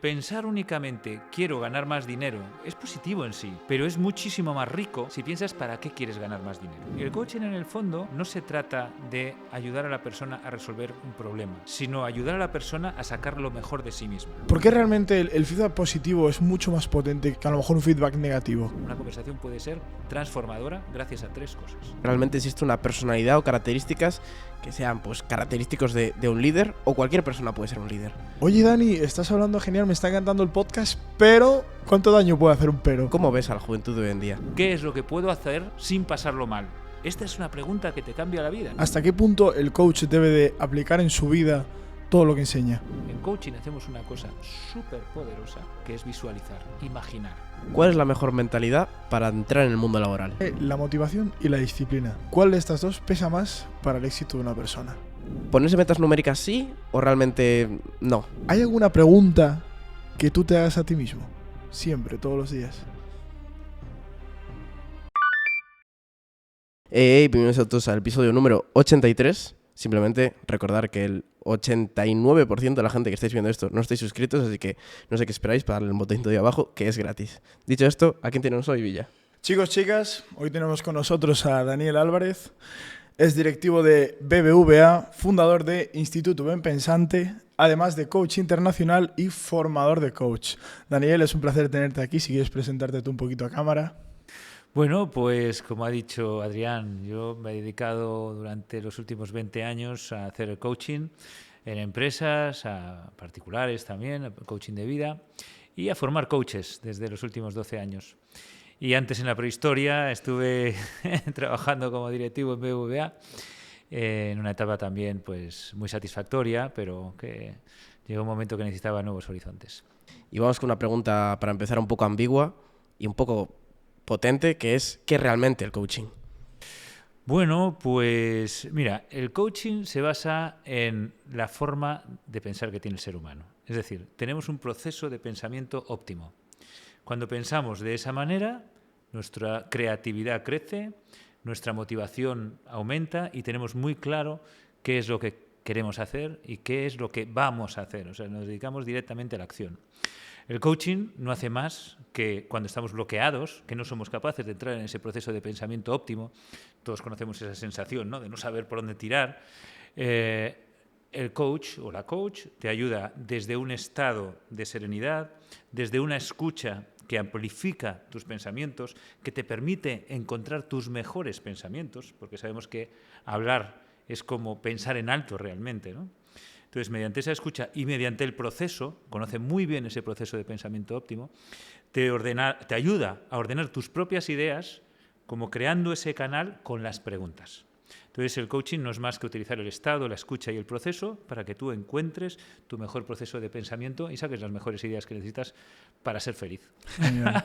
Pensar únicamente quiero ganar más dinero es positivo en sí, pero es muchísimo más rico si piensas para qué quieres ganar más dinero. El coaching en el fondo no se trata de ayudar a la persona a resolver un problema, sino ayudar a la persona a sacar lo mejor de sí misma. ¿Por qué realmente el feedback positivo es mucho más potente que a lo mejor un feedback negativo? Una conversación puede ser transformadora gracias a 3 cosas. Realmente existe una personalidad o características que sean pues característicos de un líder, o cualquier persona puede ser un líder. Oye Dani, estás hablando genial, me está encantando el podcast, pero ¿cuánto daño puede hacer un pero? ¿Cómo ves a la juventud de hoy en día? ¿Qué es lo que puedo hacer sin pasarlo mal? Esta es una pregunta que te cambia la vida. ¿Hasta qué punto el coach debe de aplicar en su vida todo lo que enseña? En coaching hacemos una cosa súper poderosa, que es visualizar, imaginar. ¿Cuál es la mejor mentalidad para entrar en el mundo laboral? La motivación y la disciplina. ¿Cuál de estas dos pesa más para el éxito de una persona? ¿Ponerse metas numéricas sí o realmente no? ¿Hay alguna pregunta que tú te hagas a ti mismo? Siempre, todos los días. Bienvenidos a todos al episodio número 83. Simplemente recordar que el 89% de la gente que estáis viendo esto no estáis suscritos, así que no sé qué esperáis para darle el botoncito de abajo, que es gratis. Dicho esto, ¿a quién tenemos hoy, Villa? Chicos, chicas, hoy tenemos con nosotros a Daniel Álvarez. Es directivo de BBVA, fundador de Instituto Ben Pensante, además de coach internacional y formador de coach. Daniel, es un placer tenerte aquí. Si quieres presentarte tú un poquito a cámara. Bueno, pues como ha dicho Adrián, yo me he dedicado durante los últimos 20 años a hacer el coaching en empresas, a particulares también, coaching de vida, y a formar coaches desde los últimos 12 años. Y antes, en la prehistoria, estuve trabajando como directivo en BBVA, en una etapa también pues muy satisfactoria, pero que llegó un momento que necesitaba nuevos horizontes. Y vamos con una pregunta para empezar un poco ambigua y un poco potente, que es ¿qué es realmente el coaching? Bueno, pues mira, el coaching se basa en la forma de pensar que tiene el ser humano. Es decir, tenemos un proceso de pensamiento óptimo. Cuando pensamos de esa manera, nuestra creatividad crece, nuestra motivación aumenta y tenemos muy claro qué es lo que queremos hacer y qué es lo que vamos a hacer. O sea, nos dedicamos directamente a la acción. El coaching no hace más que cuando estamos bloqueados, que no somos capaces de entrar en ese proceso de pensamiento óptimo. Todos conocemos esa sensación, ¿no?, de no saber por dónde tirar. El coach o la coach te ayuda desde un estado de serenidad, desde una escucha que amplifica tus pensamientos, que te permite encontrar tus mejores pensamientos, porque sabemos que hablar es como pensar en alto realmente, ¿no? Entonces, mediante esa escucha y mediante el proceso, conoce muy bien ese proceso de pensamiento óptimo, te ayuda a ordenar tus propias ideas, como creando ese canal con las preguntas. Entonces, el coaching no es más que utilizar el estado, la escucha y el proceso para que tú encuentres tu mejor proceso de pensamiento y saques las mejores ideas que necesitas para ser feliz. Genial.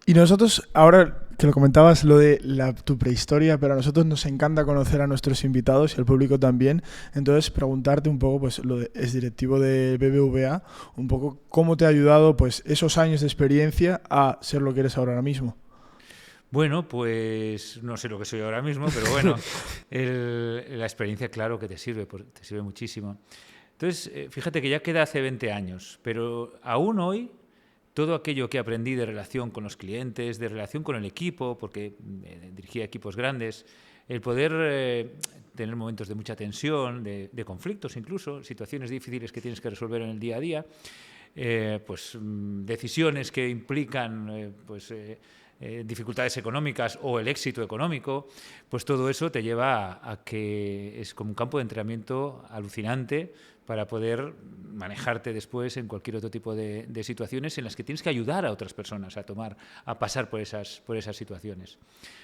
Y nosotros, ahora que lo comentabas, lo de tu prehistoria, pero a nosotros nos encanta conocer a nuestros invitados y al público también. Entonces, preguntarte un poco, pues, es directivo de BBVA, un poco cómo te ha ayudado pues esos años de experiencia a ser lo que eres ahora mismo. Bueno, pues no sé lo que soy ahora mismo, pero bueno, la experiencia, claro que te sirve muchísimo. Entonces, fíjate que ya queda hace 20 años, pero aún hoy todo aquello que aprendí de relación con los clientes, de relación con el equipo, porque dirigía equipos grandes, el poder tener momentos de mucha tensión, de conflictos incluso, situaciones difíciles que tienes que resolver en el día a día, decisiones que implican dificultades económicas o el éxito económico, pues todo eso te lleva a que es como un campo de entrenamiento alucinante para poder manejarte después en cualquier otro tipo de situaciones en las que tienes que ayudar a otras personas a pasar por esas situaciones.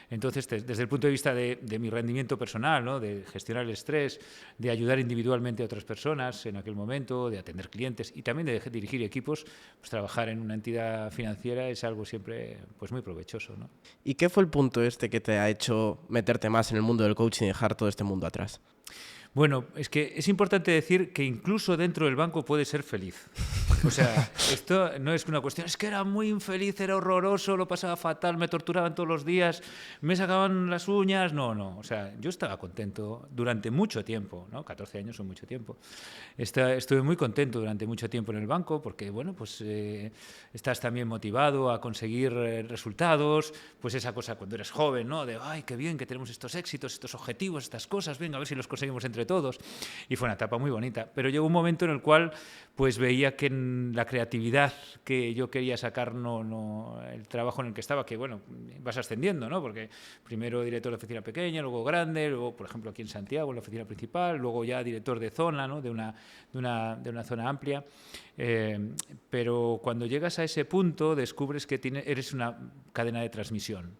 Entonces, desde el punto de vista de mi rendimiento personal, ¿no?, de gestionar el estrés, de ayudar individualmente a otras personas en aquel momento, de atender clientes y también de dirigir equipos, pues trabajar en una entidad financiera es algo siempre pues muy provechoso, ¿no? ¿Y qué fue el punto que te ha hecho meterte más en el mundo del coaching y dejar todo este mundo atrás? Bueno, es que es importante decir que incluso dentro del banco puedes ser feliz. O sea, esto no es una cuestión, es que era muy infeliz, era horroroso, lo pasaba fatal, me torturaban todos los días, me sacaban las uñas. No, no. O sea, yo estaba contento durante mucho tiempo, ¿no? 14 años son mucho tiempo. Estuve muy contento durante mucho tiempo en el banco porque, bueno, pues estás también motivado a conseguir resultados, pues esa cosa cuando eres joven, ¿no? De, ay, qué bien que tenemos estos éxitos, estos objetivos, estas cosas, venga, a ver si los conseguimos entre todos. Y fue una etapa muy bonita. Pero llegó un momento en el cual pues veía que en la creatividad que yo quería sacar, el trabajo en el que estaba, que bueno, vas ascendiendo, ¿no? Porque primero director de oficina pequeña, luego grande, luego, por ejemplo, aquí en Santiago, en la oficina principal, luego ya director de zona, ¿no? de una zona amplia. Pero cuando llegas a ese punto, descubres que eres una cadena de transmisión.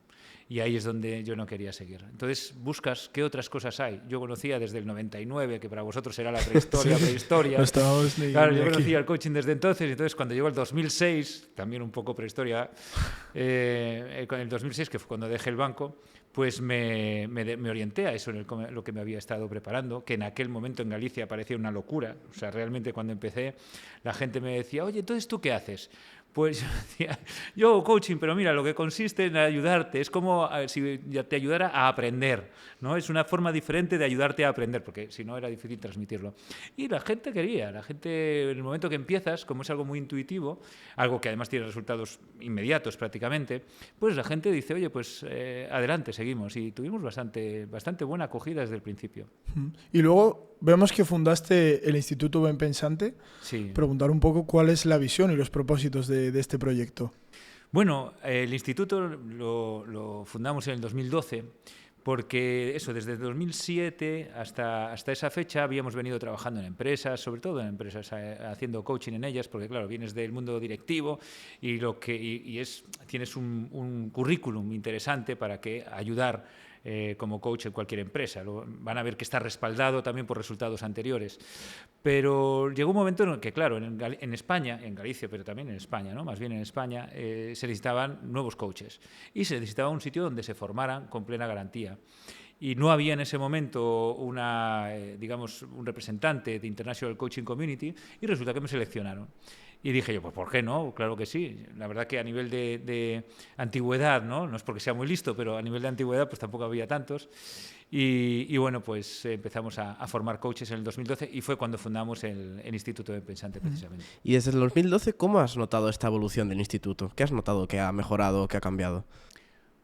Y ahí es donde yo no quería seguir. Entonces buscas qué otras cosas hay. Yo conocía desde el 99, que para vosotros era la prehistoria, Sí, prehistoria. no estábamos Claro, yo aquí. conocía el coaching desde entonces. Entonces cuando llegó el 2006, también un poco prehistoria, con el 2006, que fue cuando dejé el banco, pues me orienté a eso, en lo que me había estado preparando, que en aquel momento en Galicia parecía una locura. O sea, realmente cuando empecé, la gente me decía, oye, entonces, ¿tú qué haces? Pues yo decía, yo hago coaching, pero mira, lo que consiste en ayudarte, es como si te ayudara a aprender, ¿no? Es una forma diferente de ayudarte a aprender, porque si no era difícil transmitirlo. Y la gente quería, en el momento que empiezas, como es algo muy intuitivo, algo que además tiene resultados inmediatos prácticamente, pues la gente dice, oye, pues adelante, seguimos. Y tuvimos bastante buena acogida desde el principio. Y luego vemos que fundaste el Instituto Ben Pensante. Sí. Preguntar un poco cuál es la visión y los propósitos de este proyecto. Bueno, el instituto lo fundamos en el 2012 porque eso, desde 2007 hasta esa fecha habíamos venido trabajando en empresas, sobre todo en empresas, haciendo coaching en ellas, porque claro, vienes del mundo directivo y tienes un currículum interesante para ayudar como coach en cualquier empresa. Van a ver que está respaldado también por resultados anteriores. Pero llegó un momento en el que, claro, en España, en Galicia, pero también en España, ¿no? Más bien en España, se necesitaban nuevos coaches y se necesitaba un sitio donde se formaran con plena garantía. Y no había en ese momento un representante de International Coaching Community y resulta que me seleccionaron. Y dije yo, pues ¿por qué no? Claro que sí. La verdad que a nivel de antigüedad, no es porque sea muy listo, pero a nivel de antigüedad pues tampoco había tantos. Y bueno, pues empezamos a formar coaches en el 2012 y fue cuando fundamos el Instituto Ben Pensante precisamente. Y desde el 2012, ¿cómo has notado esta evolución del instituto? ¿Qué has notado que ha mejorado, que ha cambiado?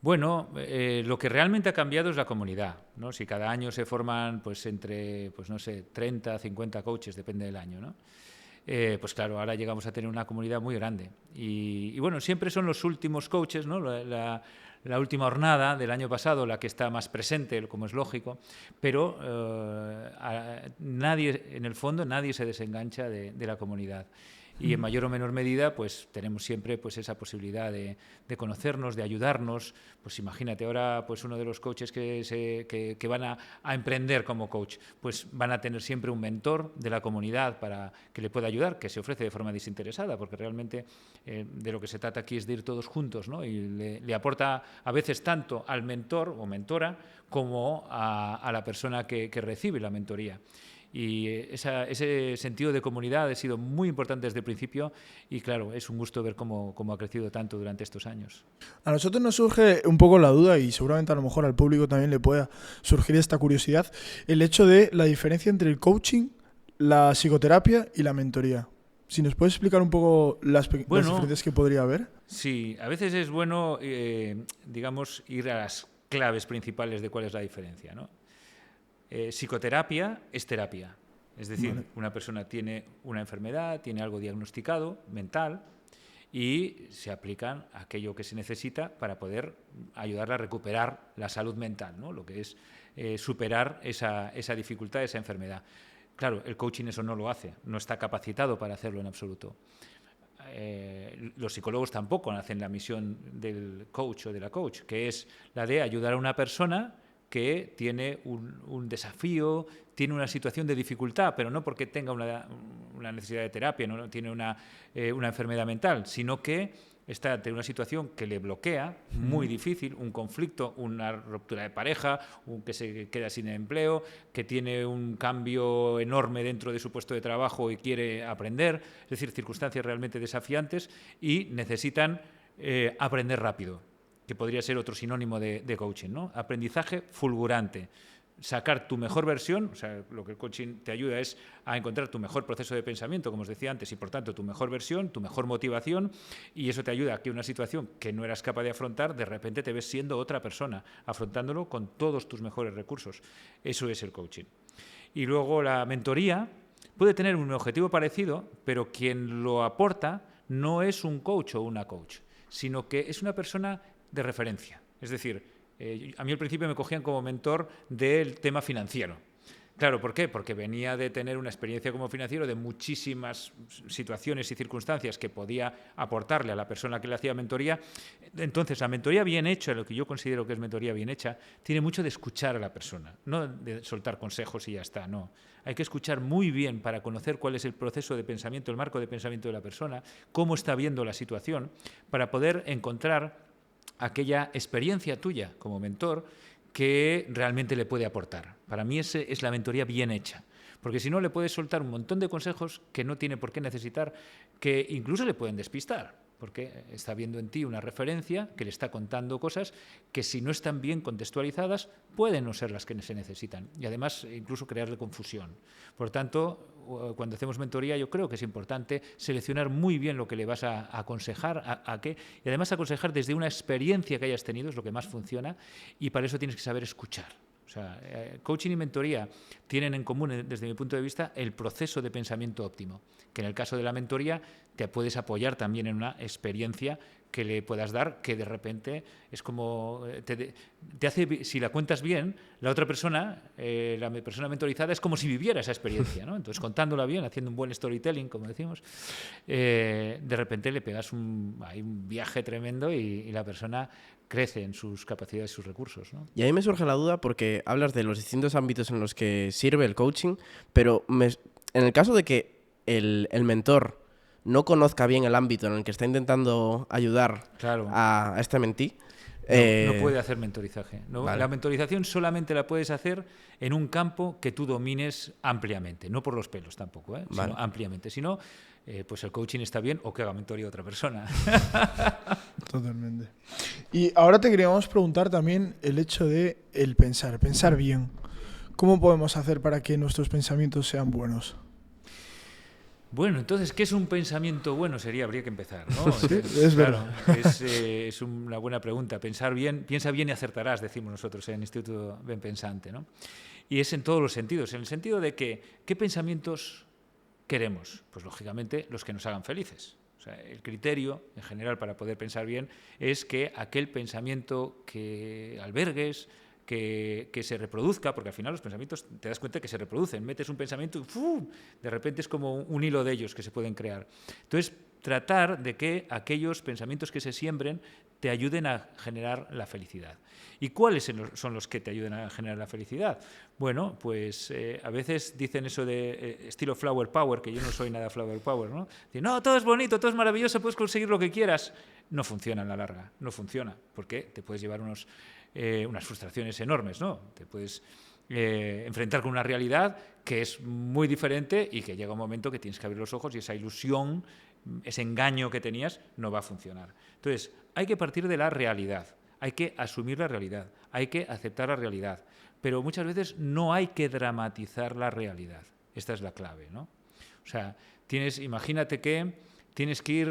Bueno, lo que realmente ha cambiado es la comunidad, ¿no? Si cada año se forman pues entre, pues no sé, 30, 50 coaches, depende del año, ¿no? Pues claro, ahora llegamos a tener una comunidad muy grande. Y bueno, siempre son los últimos coaches, ¿no? La última jornada del año pasado la que está más presente, como es lógico, pero en el fondo nadie se desengancha de la comunidad. Y en mayor o menor medida, pues tenemos siempre pues esa posibilidad de conocernos, de ayudarnos. Pues imagínate ahora, pues uno de los coaches que van a emprender como coach, pues van a tener siempre un mentor de la comunidad para que le pueda ayudar, que se ofrece de forma desinteresada, porque realmente de lo que se trata aquí es de ir todos juntos, ¿no? Y le aporta a veces tanto al mentor o mentora como a la persona que recibe la mentoría. Y ese sentido de comunidad ha sido muy importante desde el principio y claro, es un gusto ver cómo ha crecido tanto durante estos años. A nosotros nos surge un poco la duda y seguramente a lo mejor al público también le pueda surgir esta curiosidad, el hecho de la diferencia entre el coaching, la psicoterapia y la mentoría. Si nos puedes explicar un poco las diferencias que podría haber. Sí, a veces es bueno, digamos, ir a las claves principales de cuál es la diferencia, ¿no? Psicoterapia es terapia. Es decir, vale, una persona tiene una enfermedad, tiene algo diagnosticado, mental, y se aplican aquello que se necesita para poder ayudarla a recuperar la salud mental, ¿no? Lo que es superar esa dificultad, esa enfermedad. Claro, el coaching eso no lo hace, no está capacitado para hacerlo en absoluto. Los psicólogos tampoco hacen la misión del coach o de la coach, que es la de ayudar a una persona que tiene un desafío, tiene una situación de dificultad, pero no porque tenga una necesidad de terapia, no tiene una enfermedad mental, sino que está ante una situación que le bloquea, muy difícil, un conflicto, una ruptura de pareja, que se queda sin empleo, que tiene un cambio enorme dentro de su puesto de trabajo y quiere aprender, es decir, circunstancias realmente desafiantes y necesitan aprender rápido, que podría ser otro sinónimo de coaching, ¿no? Aprendizaje fulgurante. Sacar tu mejor versión, o sea, lo que el coaching te ayuda es a encontrar tu mejor proceso de pensamiento, como os decía antes, y por tanto tu mejor versión, tu mejor motivación, y eso te ayuda a que una situación que no eras capaz de afrontar, de repente te ves siendo otra persona, afrontándolo con todos tus mejores recursos. Eso es el coaching. Y luego la mentoría puede tener un objetivo parecido, pero quien lo aporta no es un coach o una coach, sino que es una persona de referencia. Es decir, a mí al principio me cogían como mentor del tema financiero. Claro, ¿por qué? Porque venía de tener una experiencia como financiero de muchísimas situaciones y circunstancias que podía aportarle a la persona que le hacía mentoría. Entonces, la mentoría bien hecha, lo que yo considero que es mentoría bien hecha, tiene mucho de escuchar a la persona, no de soltar consejos y ya está, no. Hay que escuchar muy bien para conocer cuál es el proceso de pensamiento, el marco de pensamiento de la persona, cómo está viendo la situación, para poder encontrar aquella experiencia tuya como mentor que realmente le puede aportar. Para mí esa es la mentoría bien hecha, porque si no le puedes soltar un montón de consejos que no tiene por qué necesitar, que incluso le pueden despistar, porque está viendo en ti una referencia que le está contando cosas que si no están bien contextualizadas pueden no ser las que se necesitan y además incluso crearle confusión. Por tanto, cuando hacemos mentoría yo creo que es importante seleccionar muy bien lo que le vas a aconsejar, a qué, y además aconsejar desde una experiencia que hayas tenido, es lo que más funciona, y para eso tienes que saber escuchar. O sea, coaching y mentoría tienen en común, desde mi punto de vista, el proceso de pensamiento óptimo, que en el caso de la mentoría te puedes apoyar también en una experiencia que le puedas dar, que de repente es como te hace, si la cuentas bien, la otra persona, la persona mentorizada, es como si viviera esa experiencia, ¿no? Entonces, contándola bien, haciendo un buen storytelling, como decimos, de repente le pegas hay un viaje tremendo y la persona crece en sus capacidades y sus recursos, ¿no? Y ahí me surge la duda porque hablas de los distintos ámbitos en los que sirve el coaching, pero en el caso de que el mentor no conozca bien el ámbito en el que está intentando ayudar a este mentí, no puede hacer mentorizaje. ¿No? Vale. La mentorización solamente la puedes hacer en un campo que tú domines ampliamente, no por los pelos tampoco, Vale. sino ampliamente. Si no, pues el coaching está bien o que haga mentoría a otra persona. Totalmente. Y ahora te queríamos preguntar también el hecho de el pensar bien. ¿Cómo podemos hacer para que nuestros pensamientos sean buenos? Bueno, entonces, ¿qué es un pensamiento bueno? Habría que empezar, ¿no? Sí, es verdad. Es una buena pregunta. Pensar bien, piensa bien y acertarás, decimos nosotros en el Instituto Ben Pensante, ¿no? Y es en todos los sentidos. En el sentido de que, ¿qué pensamientos queremos? Pues, lógicamente, los que nos hagan felices. O sea, el criterio, en general, para poder pensar bien, es que aquel pensamiento que albergues, que se reproduzca, porque al final los pensamientos te das cuenta que se reproducen, metes un pensamiento y ¡fum!, de repente es como un hilo de ellos que se pueden crear. Entonces, tratar de que aquellos pensamientos que se siembren te ayuden a generar la felicidad. ¿Y cuáles son los que te ayuden a generar la felicidad? Bueno, pues a veces dicen eso de estilo flower power, que yo no soy nada flower power, ¿no? Dicen, no, todo es bonito, todo es maravilloso, puedes conseguir lo que quieras. No funciona en la larga, no funciona, porque te puedes llevar unas frustraciones enormes, ¿no? Te puedes enfrentar con una realidad que es muy diferente y que llega un momento que tienes que abrir los ojos y esa ilusión, ese engaño que tenías no va a funcionar. Entonces, hay que partir de la realidad, hay que asumir la realidad, hay que aceptar la realidad, pero muchas veces no hay que dramatizar la realidad. Esta es la clave, ¿no? O sea, imagínate que tienes que ir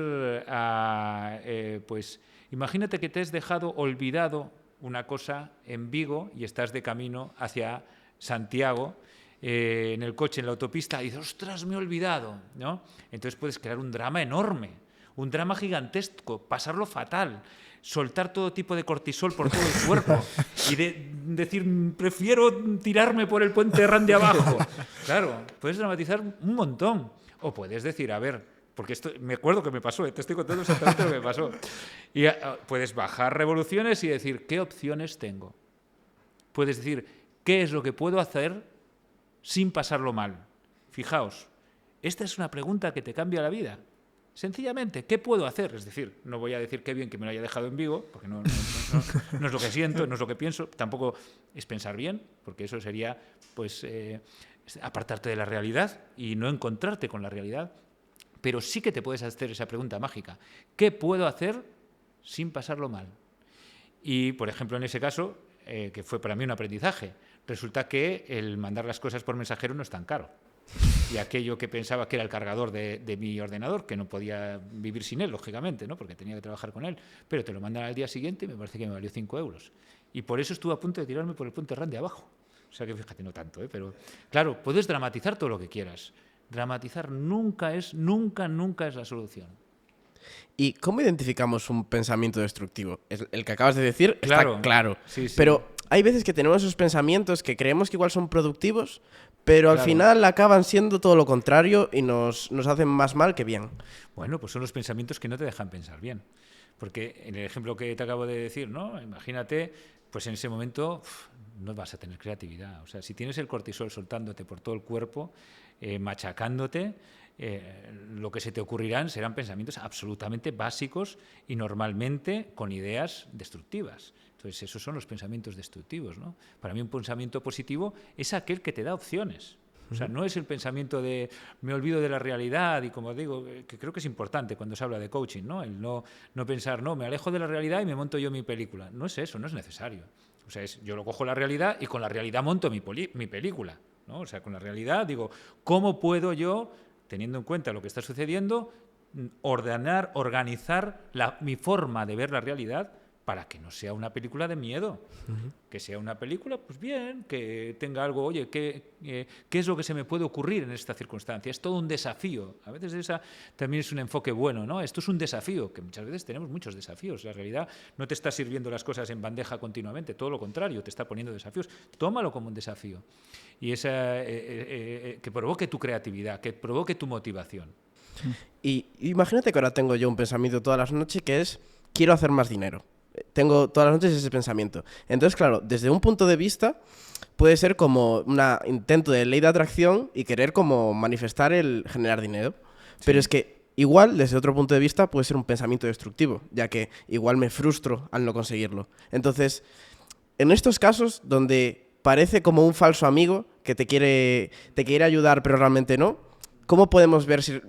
imagínate que te has dejado olvidado una cosa en Vigo y estás de camino hacia Santiago, en el coche, en la autopista, y dices, ostras, me he olvidado, ¿no? Entonces puedes crear un drama enorme, un drama gigantesco, pasarlo fatal, soltar todo tipo de cortisol por todo el cuerpo y decir, prefiero tirarme por el puente Ran de abajo. Claro, puedes dramatizar un montón. O puedes decir, a ver, porque esto me acuerdo que me pasó, te estoy contando exactamente lo que me pasó. Y puedes bajar revoluciones y decir, ¿qué opciones tengo? Puedes decir, ¿qué es lo que puedo hacer sin pasarlo mal? Fijaos, esta es una pregunta que te cambia la vida. Sencillamente, ¿qué puedo hacer? Es decir, no voy a decir qué bien que me lo haya dejado en Vigo, porque no es lo que siento, no es lo que pienso, tampoco es pensar bien, porque eso sería pues apartarte de la realidad y no encontrarte con la realidad. Pero sí que te puedes hacer esa pregunta mágica. ¿Qué puedo hacer sin pasarlo mal? Y, por ejemplo, en ese caso, que fue para mí un aprendizaje, resulta que el mandar las cosas por mensajero no es tan caro. Y aquello que pensaba que era el cargador de mi ordenador, que no podía vivir sin él, lógicamente, ¿no? Porque tenía que trabajar con él, pero te lo mandan al día siguiente y me parece que me valió 5 euros. Y por eso estuve a punto de tirarme por el puente Ran de abajo. O sea que fíjate, no tanto, pero claro, puedes dramatizar todo lo que quieras. Dramatizar nunca es la solución. ¿Y cómo identificamos un pensamiento destructivo? El que acabas de decir Claro, está claro. sí, sí. Pero hay veces que tenemos esos pensamientos que creemos que igual son productivos, pero al Claro. final acaban siendo todo lo contrario y nos hacen más mal que bien. Bueno, pues son los pensamientos que no te dejan pensar bien. Porque en el ejemplo que te acabo de decir, ¿no? Imagínate, pues en ese momento no vas a tener creatividad. O sea, si tienes el cortisol soltándote por todo el cuerpo, machacándote, lo que se te ocurrirán serán pensamientos absolutamente básicos y normalmente con ideas destructivas. Entonces, esos son los pensamientos destructivos, ¿no? Para mí un pensamiento positivo es aquel que te da opciones. O sea, no es el pensamiento de me olvido de la realidad y, como digo, que creo que es importante cuando se habla de coaching, ¿no? El no pensar, no, me alejo de la realidad y me monto yo mi película. No es eso, no es necesario. O sea, yo lo cojo la realidad y con la realidad monto mi película, ¿no? O sea, con la realidad digo, ¿cómo puedo yo, teniendo en cuenta lo que está sucediendo, organizar mi forma de ver la realidad para que no sea una película de miedo, que sea una película, pues bien, que tenga algo, oye, ¿qué es lo que se me puede ocurrir en esta circunstancia? Es todo un desafío. A veces esa también es un enfoque bueno, ¿no? Esto es un desafío, que muchas veces tenemos muchos desafíos. La realidad no te está sirviendo las cosas en bandeja continuamente, todo lo contrario, te está poniendo desafíos. Tómalo como un desafío. Y que provoque tu creatividad, que provoque tu motivación. Y imagínate que ahora tengo yo un pensamiento todas las noches que es, quiero hacer más dinero. Tengo todas las noches ese pensamiento. Entonces, claro, desde un punto de vista puede ser como un intento de ley de atracción y querer como manifestar el generar dinero. Sí. Pero es que igual, desde otro punto de vista, puede ser un pensamiento destructivo, ya que igual me frustro al no conseguirlo. Entonces, en estos casos donde parece como un falso amigo que te quiere ayudar pero realmente no, ¿cómo podemos ver si...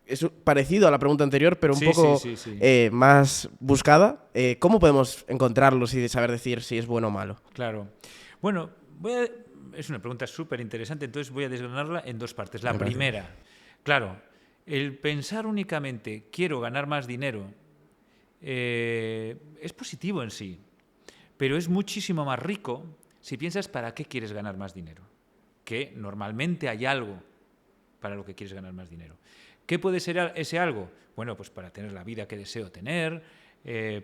Es parecido a la pregunta anterior, pero un poco más buscada. ¿Cómo podemos encontrarlos y saber decir si es bueno o malo? Claro. Bueno, es una pregunta súper interesante, entonces voy a desgranarla en dos partes. La primera, claro, el pensar únicamente quiero ganar más dinero es positivo en sí, pero es muchísimo más rico si piensas para qué quieres ganar más dinero, que normalmente hay algo para lo que quieres ganar más dinero. ¿Qué puede ser ese algo? Bueno, pues para tener la vida que deseo tener,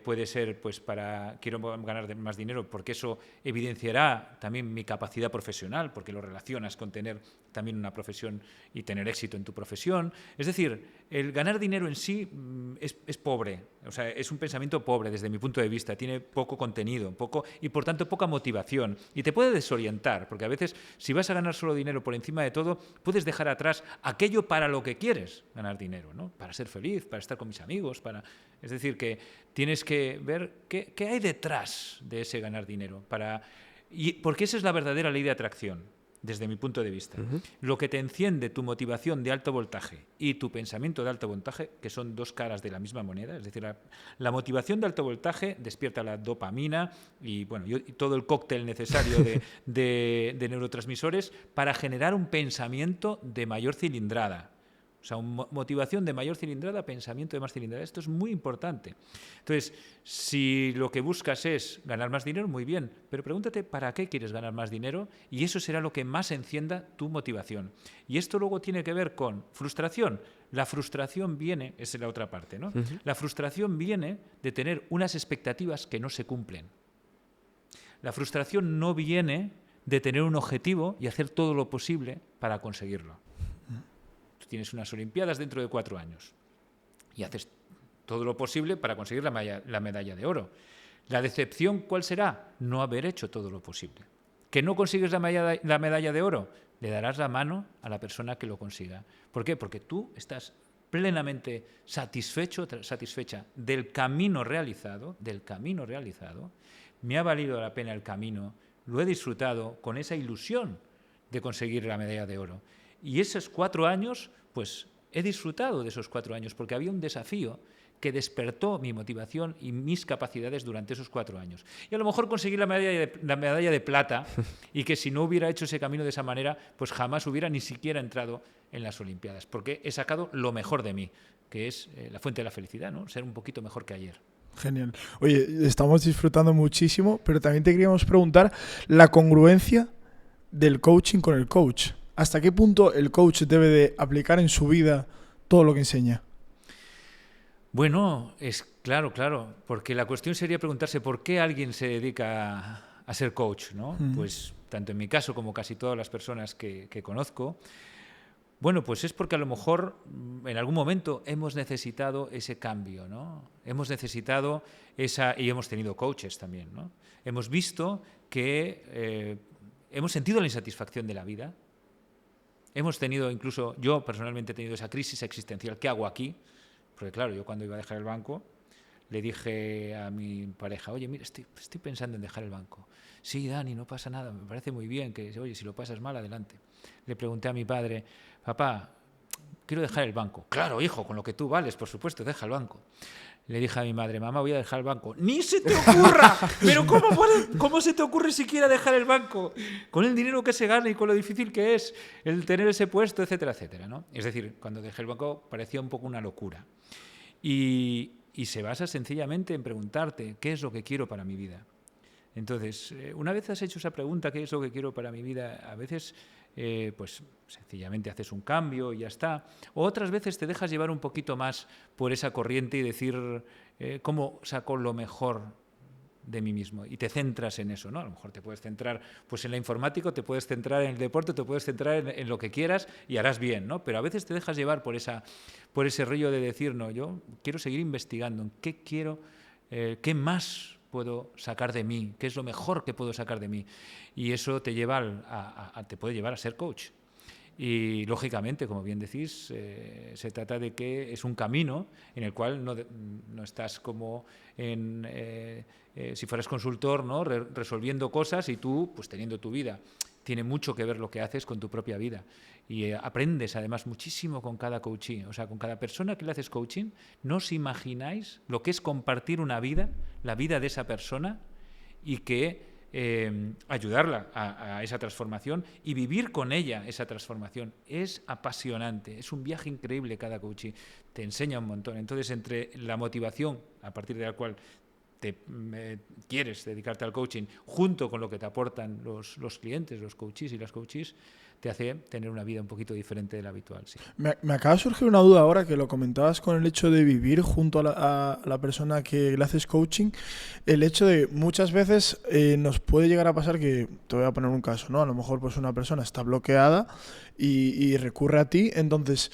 puede ser pues para quiero ganar más dinero porque eso evidenciará también mi capacidad profesional, porque lo relacionas con tener también una profesión y tener éxito en tu profesión. Es decir, el ganar dinero en sí es pobre, o sea, es un pensamiento pobre desde mi punto de vista, tiene poco contenido, y por tanto poca motivación y te puede desorientar, porque a veces si vas a ganar solo dinero por encima de todo, puedes dejar atrás aquello para lo que quieres ganar dinero, ¿no? Para ser feliz, para estar con mis amigos, es decir, que tienes que ver qué hay detrás de ese ganar dinero, porque esa es la verdadera ley de atracción. Desde mi punto de vista. Lo que te enciende tu motivación de alto voltaje y tu pensamiento de alto voltaje, que son dos caras de la misma moneda, es decir, la motivación de alto voltaje despierta la dopamina y, bueno, y todo el cóctel necesario de neurotransmisores para generar un pensamiento de mayor cilindrada. O sea, motivación de mayor cilindrada, pensamiento de más cilindrada. Esto es muy importante. Entonces, si lo que buscas es ganar más dinero, muy bien, pero pregúntate para qué quieres ganar más dinero y eso será lo que más encienda tu motivación. Y esto luego tiene que ver con frustración. La frustración viene, esa es la otra parte, ¿no? La frustración viene de tener unas expectativas que no se cumplen. La frustración no viene de tener un objetivo y hacer todo lo posible para conseguirlo. Tienes unas Olimpiadas dentro de 4 años y haces todo lo posible para conseguir la medalla de oro. ¿La decepción cuál será? No haber hecho todo lo posible. ¿Que no consigues la medalla de oro? Le darás la mano a la persona que lo consiga. ¿Por qué? Porque tú estás plenamente satisfecha del camino realizado, me ha valido la pena el camino, lo he disfrutado con esa ilusión de conseguir la medalla de oro. Y esos 4 años, pues he disfrutado de esos 4 años porque había un desafío que despertó mi motivación y mis capacidades durante esos 4 años. Y a lo mejor conseguí la medalla de plata y que si no hubiera hecho ese camino de esa manera, pues jamás hubiera ni siquiera entrado en las Olimpiadas, porque he sacado lo mejor de mí, que es la fuente de la felicidad, ¿no? Ser un poquito mejor que ayer. Genial. Oye, estamos disfrutando muchísimo, pero también te queríamos preguntar la congruencia del coaching con el coach. ¿Hasta qué punto el coach debe de aplicar en su vida todo lo que enseña? Bueno, es claro, porque la cuestión sería preguntarse por qué alguien se dedica a ser coach, ¿no? Pues tanto en mi caso como casi todas las personas que conozco, bueno, pues es porque a lo mejor en algún momento hemos necesitado ese cambio, ¿no? Hemos necesitado y hemos tenido coaches también, ¿no? Hemos visto que hemos sentido la insatisfacción de la vida. Hemos tenido, incluso yo personalmente he tenido esa crisis existencial. ¿Qué hago aquí? Porque claro, yo cuando iba a dejar el banco le dije a mi pareja, oye, mira, estoy pensando en dejar el banco. Sí, Dani, no pasa nada, me parece muy bien, que oye, si lo pasas mal, adelante. Le pregunté a mi padre, papá, quiero dejar el banco. Claro, hijo, con lo que tú vales, por supuesto, deja el banco. Le dije a mi madre, mamá, voy a dejar el banco. ¡Ni se te ocurra! ¿Pero cómo se te ocurre siquiera dejar el banco? Con el dinero que se gana y con lo difícil que es el tener ese puesto, etcétera, etcétera, ¿no? Es decir, cuando dejé el banco parecía un poco una locura. Y se basa sencillamente en preguntarte, ¿qué es lo que quiero para mi vida? Entonces, una vez has hecho esa pregunta, ¿qué es lo que quiero para mi vida? A veces, pues sencillamente haces un cambio y ya está. O otras veces te dejas llevar un poquito más por esa corriente y decir, ¿cómo saco lo mejor de mí mismo? Y te centras en eso, ¿no? A lo mejor te puedes centrar pues en la informática, te puedes centrar en el deporte, te puedes centrar en lo que quieras y harás bien, ¿no? Pero a veces te dejas llevar por ese rollo de decir, no, yo quiero seguir investigando en qué quiero, qué más puedo sacar de mí, qué es lo mejor que puedo sacar de mí. Y eso te puede llevar a ser coach. Y lógicamente, como bien decís, se trata de que es un camino en el cual no estás como si fueras consultor, ¿no? Resolviendo cosas y tú pues teniendo tu vida. Tiene mucho que ver lo que haces con tu propia vida. Y aprendes además muchísimo con cada coaching. O sea, con cada persona que le haces coaching, no os imagináis lo que es compartir una vida, la vida de esa persona, y que ayudarla a esa transformación y vivir con ella esa transformación. Es apasionante, es un viaje increíble cada coaching. Te enseña un montón. Entonces, entre la motivación a partir de la cual quieres dedicarte al coaching, junto con lo que te aportan los clientes, los coaches y las coaches, te hace tener una vida un poquito diferente de la habitual. Sí. Me acaba de surgir una duda ahora que lo comentabas con el hecho de vivir junto a la persona que le haces coaching. El hecho de muchas veces nos puede llegar a pasar que, te voy a poner un caso, ¿no? A lo mejor pues una persona está bloqueada y recurre a ti, entonces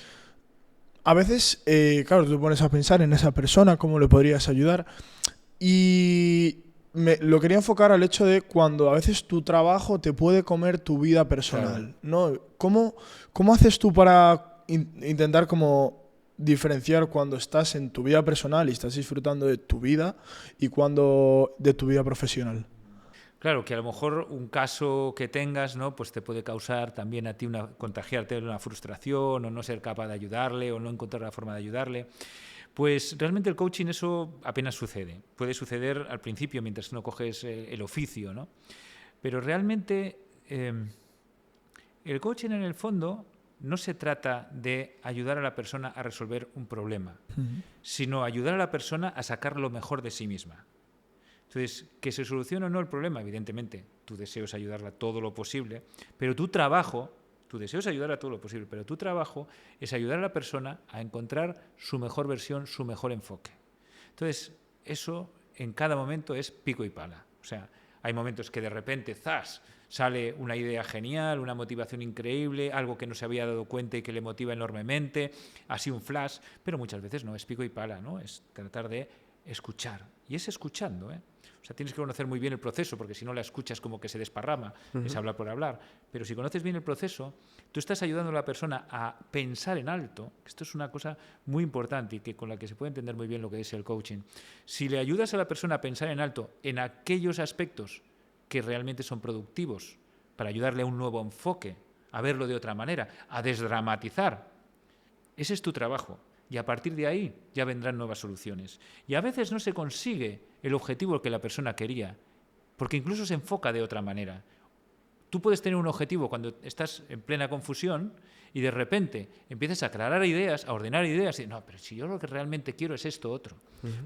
a veces, claro, tú te pones a pensar en esa persona, cómo le podrías ayudar. Y lo quería enfocar al hecho de cuando a veces tu trabajo te puede comer tu vida personal, claro, ¿no? ¿Cómo haces tú para intentar como diferenciar cuando estás en tu vida personal y estás disfrutando de tu vida y cuando de tu vida profesional? Claro, que a lo mejor un caso que tengas, ¿no? Pues te puede causar también a ti contagiarte una frustración o no ser capaz de ayudarle o no encontrar la forma de ayudarle. Pues realmente el coaching eso apenas sucede. Puede suceder al principio mientras no coges el oficio, ¿no? Pero realmente el coaching en el fondo no se trata de ayudar a la persona a resolver un problema, sino ayudar a la persona a sacar lo mejor de sí misma. Entonces, que se solucione o no el problema, evidentemente, tu deseo es ayudarla todo lo posible, pero tu deseo es ayudar a todo lo posible, pero tu trabajo es ayudar a la persona a encontrar su mejor versión, su mejor enfoque. Entonces, eso en cada momento es pico y pala. O sea, hay momentos que de repente, ¡zas!, sale una idea genial, una motivación increíble, algo que no se había dado cuenta y que le motiva enormemente, así un flash, pero muchas veces no, es pico y pala, ¿no? Es tratar de escuchar. Y es escuchando, ¿eh? O sea, tienes que conocer muy bien el proceso, porque si no la escuchas como que se desparrama, es hablar por hablar. Pero si conoces bien el proceso, tú estás ayudando a la persona a pensar en alto. Esto es una cosa muy importante y que con la que se puede entender muy bien lo que es el coaching. Si le ayudas a la persona a pensar en alto en aquellos aspectos que realmente son productivos, para ayudarle a un nuevo enfoque, a verlo de otra manera, a desdramatizar, ese es tu trabajo. Y a partir de ahí ya vendrán nuevas soluciones. Y a veces no se consigue el objetivo que la persona quería, porque incluso se enfoca de otra manera. Tú puedes tener un objetivo cuando estás en plena confusión y de repente empiezas a aclarar ideas, a ordenar ideas y no, pero si yo lo que realmente quiero es esto otro.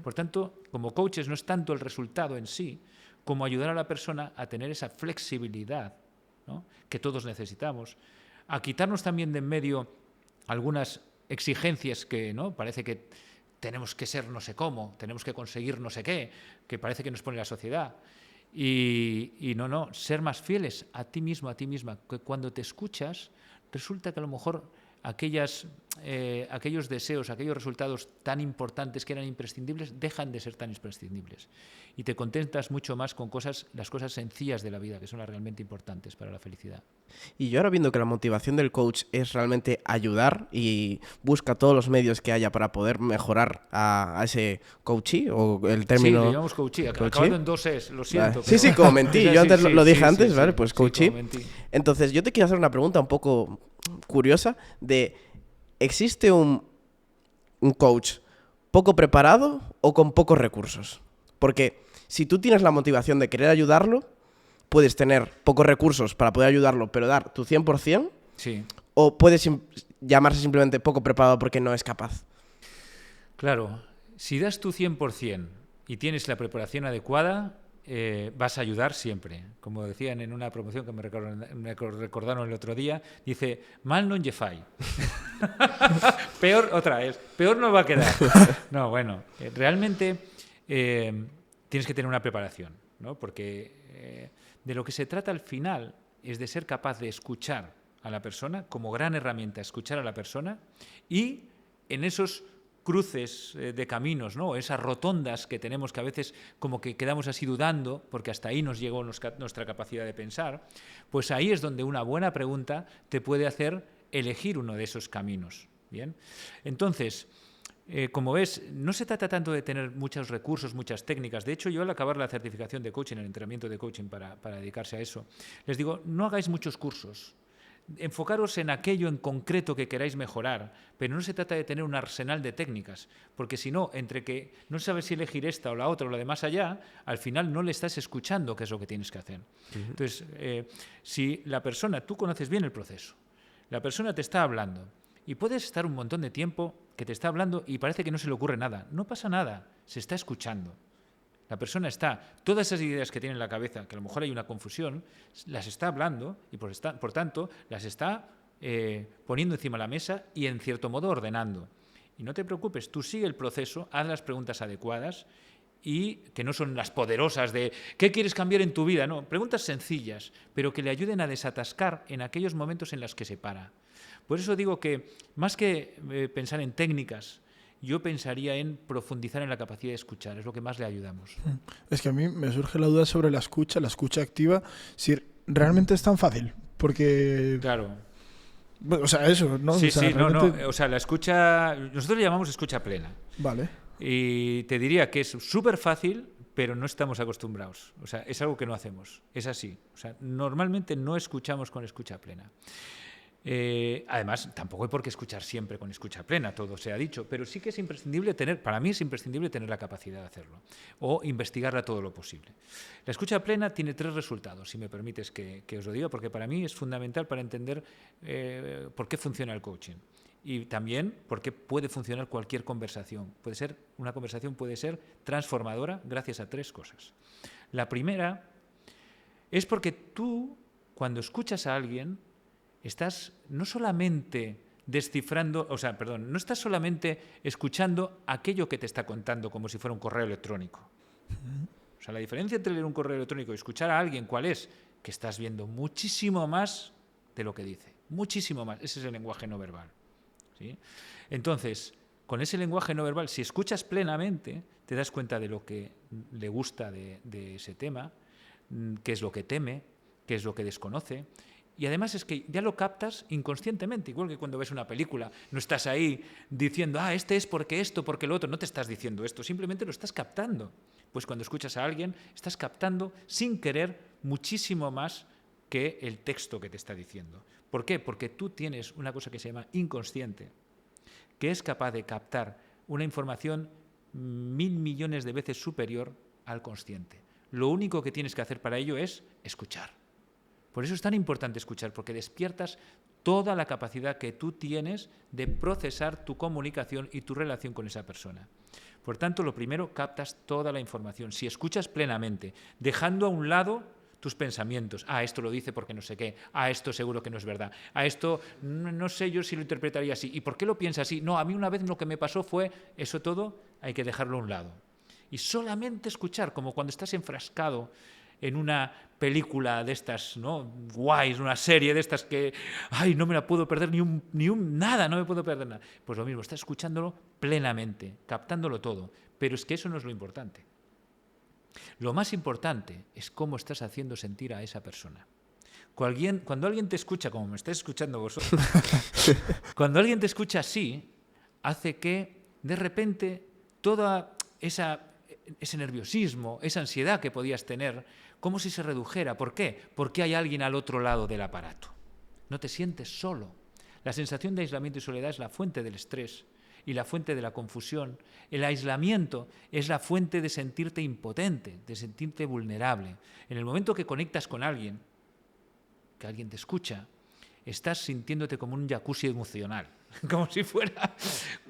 Por tanto, como coaches no es tanto el resultado en sí, como ayudar a la persona a tener esa flexibilidad, ¿no?, que todos necesitamos, a quitarnos también de en medio algunas exigencias que, ¿no?, parece que tenemos que ser no sé cómo, tenemos que conseguir no sé qué, que parece que nos pone la sociedad. Y no, ser más fieles a ti mismo, a ti misma, que cuando te escuchas resulta que a lo mejor aquellos deseos, aquellos resultados tan importantes que eran imprescindibles, dejan de ser tan imprescindibles. Y te contentas mucho más con las cosas sencillas de la vida, que son las realmente importantes para la felicidad. Y yo ahora viendo que la motivación del coach es realmente ayudar y busca todos los medios que haya para poder mejorar a ese coachee, o el término... Sí, le llamamos coachee, acabado en 2 es, lo siento. Vale. Sí, como mentí, yo antes lo dije antes, ¿vale? Pues coachee. Entonces, yo te quiero hacer una pregunta un poco curiosa de... ¿Existe un coach poco preparado o con pocos recursos? Porque si tú tienes la motivación de querer ayudarlo, puedes tener pocos recursos para poder ayudarlo, pero dar tu 100%, sí. O puedes llamarse simplemente poco preparado porque no es capaz. Claro, si das tu 100% y tienes la preparación adecuada, vas a ayudar siempre. Como decían en una promoción que me recordaron el otro día, dice, mal non lle fai. Peor no va a quedar. No, bueno, realmente tienes que tener una preparación, ¿no? Porque de lo que se trata al final es de ser capaz de escuchar a la persona, como gran herramienta, escuchar a la persona, y en esos cruces de caminos, ¿no?, esas rotondas que tenemos, que a veces como que quedamos así dudando, porque hasta ahí nos llegó nuestra capacidad de pensar, pues ahí es donde una buena pregunta te puede hacer elegir uno de esos caminos. ¿Bien? Entonces, como ves, no se trata tanto de tener muchos recursos, muchas técnicas. De hecho, yo al acabar la certificación de coaching, el entrenamiento de coaching para dedicarse a eso, les digo, no hagáis muchos cursos. Enfocaros en aquello en concreto que queráis mejorar, pero no se trata de tener un arsenal de técnicas, porque si no, entre que no sabes si elegir esta o la otra o la de más allá, al final no le estás escuchando qué es lo que tienes que hacer. Entonces, si la persona, tú conoces bien el proceso, la persona te está hablando y puedes estar un montón de tiempo que te está hablando y parece que no se le ocurre nada, no pasa nada, se está escuchando. La persona está, todas esas ideas que tiene en la cabeza, que a lo mejor hay una confusión, las está hablando y por tanto las está poniendo encima de la mesa y en cierto modo ordenando. Y no te preocupes, tú sigue el proceso, haz las preguntas adecuadas y que no son las poderosas de ¿qué quieres cambiar en tu vida? No, preguntas sencillas, pero que le ayuden a desatascar en aquellos momentos en los que se para. Por eso digo que más que pensar en técnicas, yo pensaría en profundizar en la capacidad de escuchar, es lo que más le ayudamos. Es que a mí me surge la duda sobre la escucha activa, si realmente es tan fácil, porque... Claro. O sea, eso, ¿no? Sí, o sea, sí, realmente... no. O sea, la escucha, nosotros le llamamos escucha plena. Vale. Y te diría que es súper fácil, pero no estamos acostumbrados. O sea, es algo que no hacemos, es así. O sea, normalmente no escuchamos con escucha plena. Además, tampoco hay por qué escuchar siempre con escucha plena, todo se ha dicho, pero sí que es imprescindible para mí es imprescindible tener la capacidad de hacerlo o investigarla todo lo posible. La escucha plena tiene 3 resultados, si me permites que os lo diga, porque para mí es fundamental para entender por qué funciona el coaching y también por qué puede funcionar cualquier conversación. Una conversación puede ser transformadora gracias a 3 cosas. La primera es porque tú, cuando escuchas a alguien, estás no solamente descifrando, no estás solamente escuchando aquello que te está contando como si fuera un correo electrónico. O sea, la diferencia entre leer un correo electrónico y escuchar a alguien, ¿cuál es? Que estás viendo muchísimo más de lo que dice. Muchísimo más. Ese es el lenguaje no verbal. ¿Sí? Entonces, con ese lenguaje no verbal, si escuchas plenamente, te das cuenta de lo que le gusta de ese tema, qué es lo que teme, qué es lo que desconoce. Y además es que ya lo captas inconscientemente, igual que cuando ves una película, no estás ahí diciendo, este es porque esto, porque lo otro, no te estás diciendo esto, simplemente lo estás captando. Pues cuando escuchas a alguien, estás captando sin querer muchísimo más que el texto que te está diciendo. ¿Por qué? Porque tú tienes una cosa que se llama inconsciente, que es capaz de captar una información 1000 millones de veces superior al consciente. Lo único que tienes que hacer para ello es escuchar. Por eso es tan importante escuchar, porque despiertas toda la capacidad que tú tienes de procesar tu comunicación y tu relación con esa persona. Por tanto, lo primero, captas toda la información. Si escuchas plenamente, dejando a un lado tus pensamientos. Esto lo dice porque no sé qué. Esto seguro que no es verdad. Esto no sé yo si lo interpretaría así. ¿Y por qué lo piensa así? No, a mí una vez lo que me pasó fue eso todo, hay que dejarlo a un lado. Y solamente escuchar, como cuando estás enfrascado en una película de estas, ¿no?, guays, una serie de estas que, no me la puedo perder nada, no me puedo perder nada. Pues lo mismo, estás escuchándolo plenamente, captándolo todo. Pero es que eso no es lo importante. Lo más importante es cómo estás haciendo sentir a esa persona. Cuando alguien te escucha, como me estáis escuchando vosotros, cuando alguien te escucha así, hace que de repente toda ese nerviosismo, esa ansiedad que podías tener, como si se redujera. ¿Por qué? Porque hay alguien al otro lado del aparato. No te sientes solo. La sensación de aislamiento y soledad es la fuente del estrés y la fuente de la confusión. El aislamiento es la fuente de sentirte impotente, de sentirte vulnerable. En el momento que conectas con alguien, que alguien te escucha, estás sintiéndote como un jacuzzi emocional, como si fuera...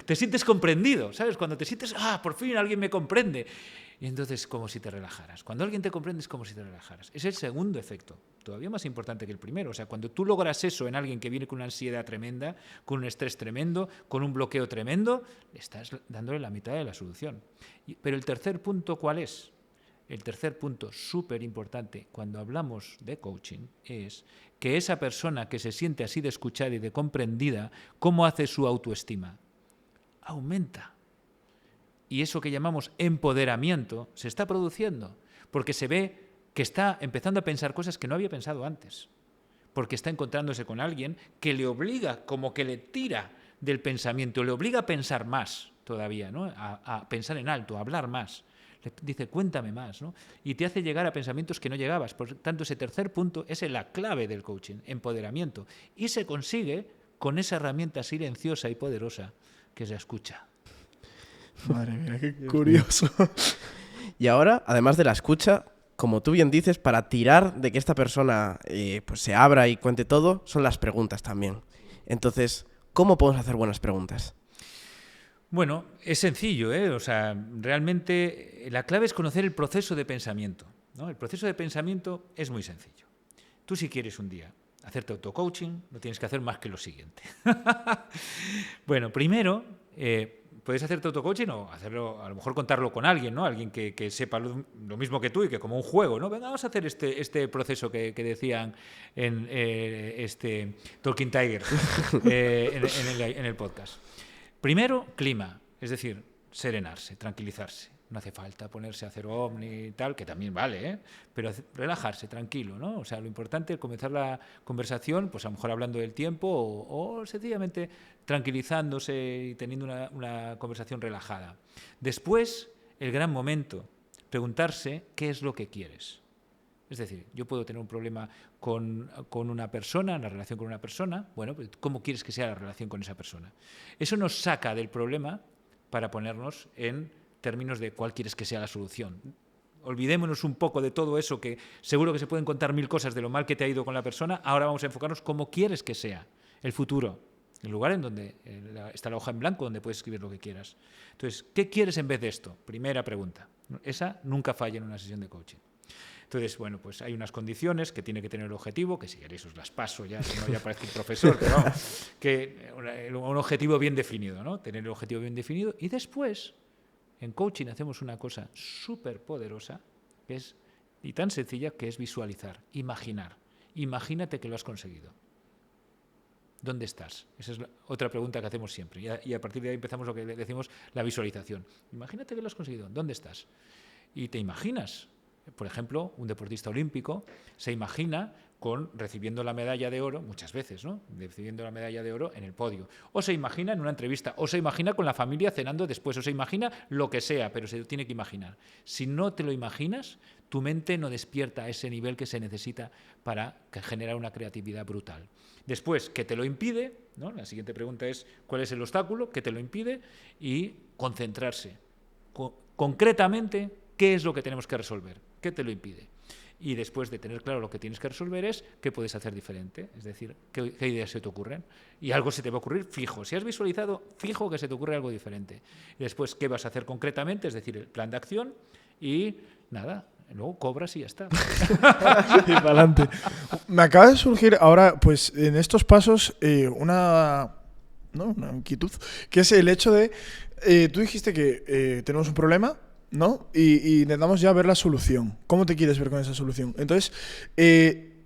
Te sientes comprendido, ¿sabes? Cuando te sientes, por fin alguien me comprende. Y entonces como si te relajaras. Cuando alguien te comprende es como si te relajaras. Es el segundo efecto, todavía más importante que el primero. O sea, cuando tú logras eso en alguien que viene con una ansiedad tremenda, con un estrés tremendo, con un bloqueo tremendo, estás dándole la mitad de la solución. Pero el tercer punto, ¿cuál es? El tercer punto súper importante cuando hablamos de coaching es que esa persona que se siente así de escuchada y de comprendida, ¿cómo hace su autoestima? Aumenta. Y eso que llamamos empoderamiento se está produciendo porque se ve que está empezando a pensar cosas que no había pensado antes. Porque está encontrándose con alguien que le obliga, como que le tira del pensamiento, le obliga a pensar más todavía, ¿no? A pensar en alto, a hablar más. Le dice, cuéntame más, ¿no? Y te hace llegar a pensamientos que no llegabas. Por tanto, ese tercer punto es la clave del coaching, empoderamiento. Y se consigue con esa herramienta silenciosa y poderosa que se escucha. Madre mía, qué curioso. Y ahora, además de la escucha, como tú bien dices, para tirar de que esta persona pues se abra y cuente todo, son las preguntas también. Entonces, ¿cómo podemos hacer buenas preguntas? Bueno, es sencillo, O sea, realmente la clave es conocer el proceso de pensamiento, ¿no? El proceso de pensamiento es muy sencillo. Tú, si quieres un día hacerte auto-coaching, no tienes que hacer más que lo siguiente. Bueno, primero, puedes hacerte auto-coaching o hacerlo, a lo mejor contarlo con alguien, ¿no? Alguien que sepa lo mismo que tú y que como un juego, ¿no? Venga, vamos a hacer este proceso que decían en Talking Tiger en el podcast. Primero, clima, es decir, serenarse, tranquilizarse. No hace falta ponerse a hacer omni y tal, que también vale, pero relajarse, tranquilo, ¿no? O sea, lo importante es comenzar la conversación, pues a lo mejor hablando del tiempo o sencillamente tranquilizándose y teniendo una conversación relajada. Después, el gran momento, preguntarse qué es lo que quieres. Es decir, yo puedo tener un problema con una persona, una relación con una persona. Bueno, pues ¿cómo quieres que sea la relación con esa persona? Eso nos saca del problema para ponernos en términos de cuál quieres que sea la solución. Olvidémonos un poco de todo eso, que seguro que se pueden contar 1000 cosas de lo mal que te ha ido con la persona. Ahora vamos a enfocarnos cómo quieres que sea el futuro, el lugar en donde está la hoja en blanco, donde puedes escribir lo que quieras. Entonces, ¿qué quieres en vez de esto? Primera pregunta. Esa nunca falla en una sesión de coaching. Entonces, bueno, pues hay unas condiciones que tiene que tener el objetivo, que si queréis os las paso ya, si no ya parece un profesor, pero vamos, que un objetivo bien definido, ¿no? Tener el objetivo bien definido. Y después, en coaching hacemos una cosa súper poderosa, que es, y tan sencilla, que es visualizar, imaginar. Imagínate que lo has conseguido. ¿Dónde estás? Esa es otra pregunta que hacemos siempre. Y a partir de ahí empezamos lo que decimos, la visualización. Imagínate que lo has conseguido. ¿Dónde estás? Y te imaginas, por ejemplo, un deportista olímpico se imagina recibiendo la medalla de oro, muchas veces, ¿no? Recibiendo la medalla de oro en el podio. O se imagina en una entrevista, o se imagina con la familia cenando después, o se imagina lo que sea, pero se lo tiene que imaginar. Si no te lo imaginas, tu mente no despierta a ese nivel que se necesita para generar una creatividad brutal. Después, ¿qué te lo impide? ¿No? La siguiente pregunta es, ¿cuál es el obstáculo? ¿Qué te lo impide? Y concentrarse. Concretamente, ¿qué es lo que tenemos que resolver? ¿Qué te lo impide? Y después de tener claro lo que tienes que resolver es qué puedes hacer diferente, es decir, qué ideas se te ocurren. Y algo se te va a ocurrir fijo. Si has visualizado, fijo que se te ocurre algo diferente. Y después, ¿qué vas a hacer concretamente? Es decir, el plan de acción y nada, luego cobras y ya está. Y para adelante. Me acaba de surgir ahora, pues en estos pasos, una inquietud, que es el hecho de, tú dijiste que tenemos un problema, ¿no? Y intentamos ya ver la solución. ¿Cómo te quieres ver con esa solución? Entonces,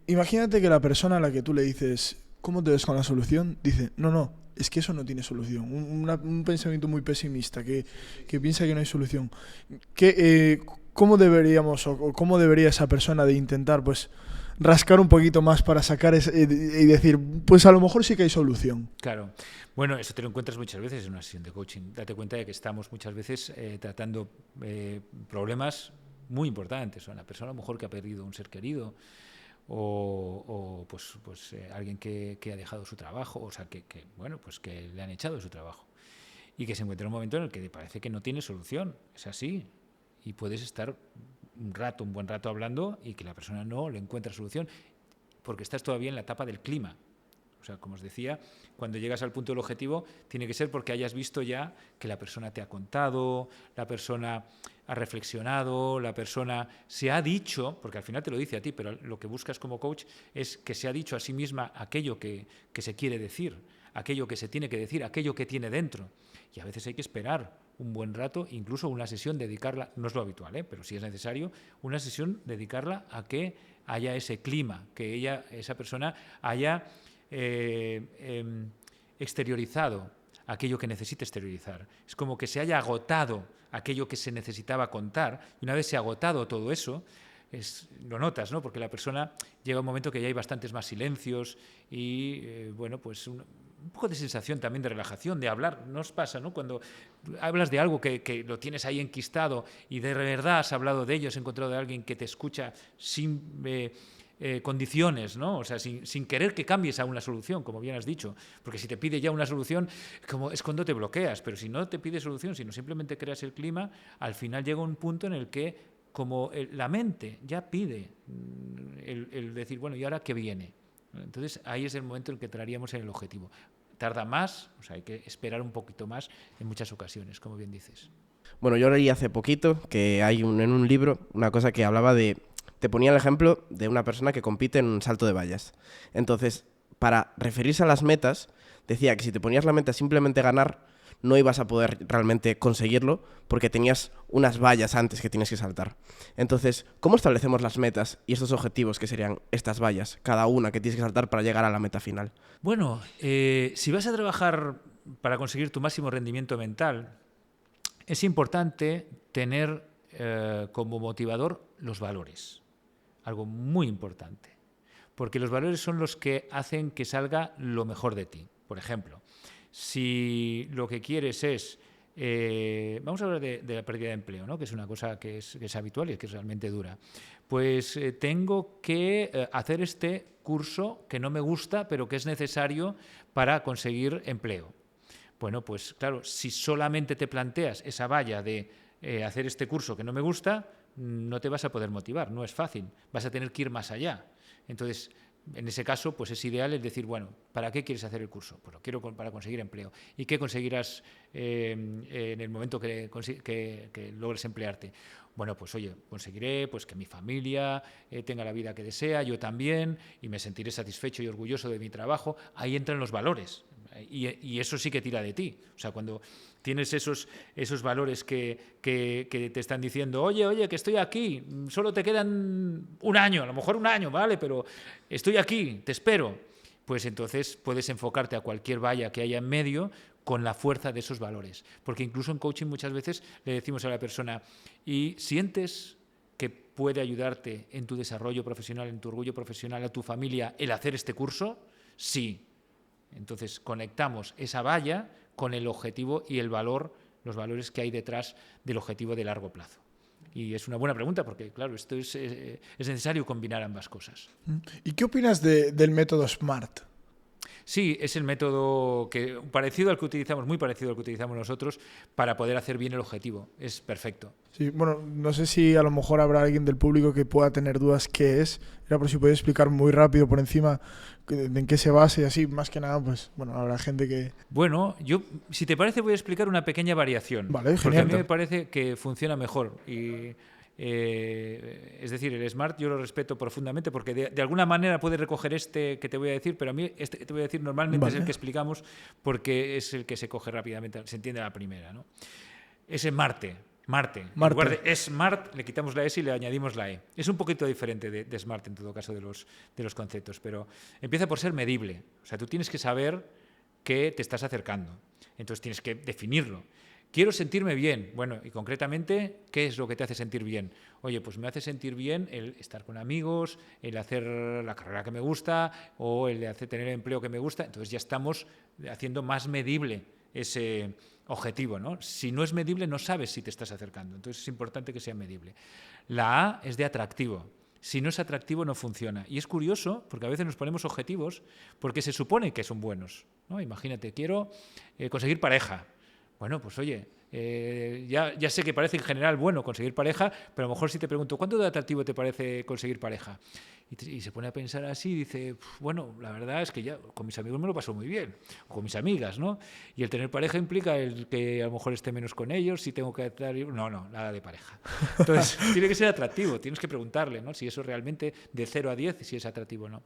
imagínate que la persona a la que tú le dices, ¿cómo te ves con la solución? Dice, no, es que eso no tiene solución. Un pensamiento muy pesimista que piensa que no hay solución. ¿Cómo deberíamos o cómo debería esa persona de intentar, pues, rascar un poquito más para sacar y decir, pues a lo mejor sí que hay solución? Claro. Bueno, eso te lo encuentras muchas veces en una sesión de coaching. Date cuenta de que estamos muchas veces tratando problemas muy importantes. Una persona a lo mejor que ha perdido un ser querido o alguien que ha dejado su trabajo, o sea, que le han echado de su trabajo y que se encuentra en un momento en el que parece que no tiene solución. Es así. Y puedes estar un buen rato hablando y que la persona no le encuentra solución porque estás todavía en la etapa del clima. O sea, como os decía, cuando llegas al punto del objetivo, tiene que ser porque hayas visto ya que la persona te ha contado, la persona ha reflexionado, la persona se ha dicho, porque al final te lo dice a ti, pero lo que buscas como coach es que se ha dicho a sí misma aquello que se quiere decir, aquello que se tiene que decir, aquello que tiene dentro. Y a veces hay que esperar un buen rato, incluso una sesión dedicarla, no es lo habitual, pero si es necesario, una sesión dedicarla a que haya ese clima, que esa persona haya exteriorizado aquello que necesite exteriorizar. Es como que se haya agotado aquello que se necesitaba contar, y una vez se ha agotado todo eso, lo notas, ¿no? Porque la persona llega a un momento que ya hay bastantes más silencios y, un poco de sensación también de relajación, de hablar. ¿No os pasa, no? Cuando hablas de algo que lo tienes ahí enquistado y de verdad has hablado de ello, has encontrado a alguien que te escucha sin condiciones, ¿no? O sea, sin querer que cambies a una solución, como bien has dicho, porque si te pide ya una solución, es cuando te bloqueas, pero si no te pide solución, sino simplemente creas el clima, al final llega un punto en el que como la mente ya pide el decir, bueno, ¿y ahora qué viene? Entonces ahí es el momento en el que entraríamos en el objetivo. Tarda más, o sea, hay que esperar un poquito más en muchas ocasiones, como bien dices. Bueno, yo leí hace poquito que hay en un libro una cosa que hablaba te ponía el ejemplo de una persona que compite en un salto de vallas. Entonces, para referirse a las metas, decía que si te ponías la meta simplemente ganar, no ibas a poder realmente conseguirlo porque tenías unas vallas antes que tienes que saltar. Entonces, ¿cómo establecemos las metas y estos objetivos que serían estas vallas, cada una que tienes que saltar para llegar a la meta final? Bueno, si vas a trabajar para conseguir tu máximo rendimiento mental, es importante tener como motivador los valores. Algo muy importante. Porque los valores son los que hacen que salga lo mejor de ti. Por ejemplo, si lo que quieres es... vamos a hablar de la pérdida de empleo, ¿no? Que es una cosa que es habitual y que es realmente dura. Pues tengo que hacer este curso que no me gusta, pero que es necesario para conseguir empleo. Bueno, pues claro, si solamente te planteas esa valla de hacer este curso que no me gusta, no te vas a poder motivar, no es fácil, vas a tener que ir más allá. Entonces, en ese caso, pues es ideal el decir, bueno, ¿para qué quieres hacer el curso? Pues lo quiero para conseguir empleo. ¿Y qué conseguirás en el momento que logres emplearte? Bueno, pues oye, conseguiré pues que mi familia tenga la vida que desea, yo también, y me sentiré satisfecho y orgulloso de mi trabajo. Ahí entran los valores. Y eso sí que tira de ti. O sea, cuando tienes esos valores que te están diciendo, oye, que estoy aquí, solo te quedan un año, a lo mejor un año, ¿vale? Pero estoy aquí, te espero. pues entonces puedes enfocarte a cualquier valla que haya en medio con la fuerza de esos valores. Porque incluso en coaching muchas veces le decimos a la persona, ¿y sientes que puede ayudarte en tu desarrollo profesional, en tu orgullo profesional, a tu familia, el hacer este curso? Sí. Entonces conectamos esa valla con el objetivo y el valor, los valores que hay detrás del objetivo de largo plazo. Y es una buena pregunta porque, claro, esto es necesario combinar ambas cosas. ¿Y qué opinas del método SMART? Sí, es el método parecido al que utilizamos, muy parecido al que utilizamos nosotros para poder hacer bien el objetivo. Es perfecto. Sí, bueno, no sé si a lo mejor habrá alguien del público que pueda tener dudas qué es. Era por si puedes explicar muy rápido por encima en qué se basa y así, más que nada, pues bueno, habrá gente que... Bueno, yo, si te parece, voy a explicar una pequeña variación. Vale, genial. Porque a mí me parece que funciona mejor y... es decir, el SMART yo lo respeto profundamente porque de alguna manera puede recoger este que te voy a decir, pero a mí este que te voy a decir normalmente es el que explicamos porque es el que se coge rápidamente, se entiende a la primera, ¿no? Es el Marte. En lugar de SMART le quitamos la S y le añadimos la E. Es un poquito diferente de SMART en todo caso de los conceptos, pero empieza por ser medible. O sea, tú tienes que saber que te estás acercando. Entonces tienes que definirlo. Quiero sentirme bien. Bueno, y concretamente, ¿qué es lo que te hace sentir bien? Oye, pues me hace sentir bien el estar con amigos, el hacer la carrera que me gusta o el de tener el empleo que me gusta. Entonces ya estamos haciendo más medible ese objetivo, ¿no? Si no es medible, no sabes si te estás acercando. Entonces es importante que sea medible. La A es de atractivo. Si no es atractivo, no funciona. Y es curioso, porque a veces nos ponemos objetivos porque se supone que son buenos, ¿no? Imagínate, quiero conseguir pareja. Bueno, pues oye, ya sé que parece en general bueno conseguir pareja, pero a lo mejor si te pregunto, ¿cuánto de atractivo te parece conseguir pareja? Y se pone a pensar así y dice, bueno, la verdad es que ya con mis amigos me lo paso muy bien, o con mis amigas, ¿no? Y el tener pareja implica el que a lo mejor esté menos con ellos, si tengo que estar... No, nada de pareja. Entonces, tiene que ser atractivo, tienes que preguntarle, ¿no? Si eso realmente de 0 a 10, si es atractivo o no.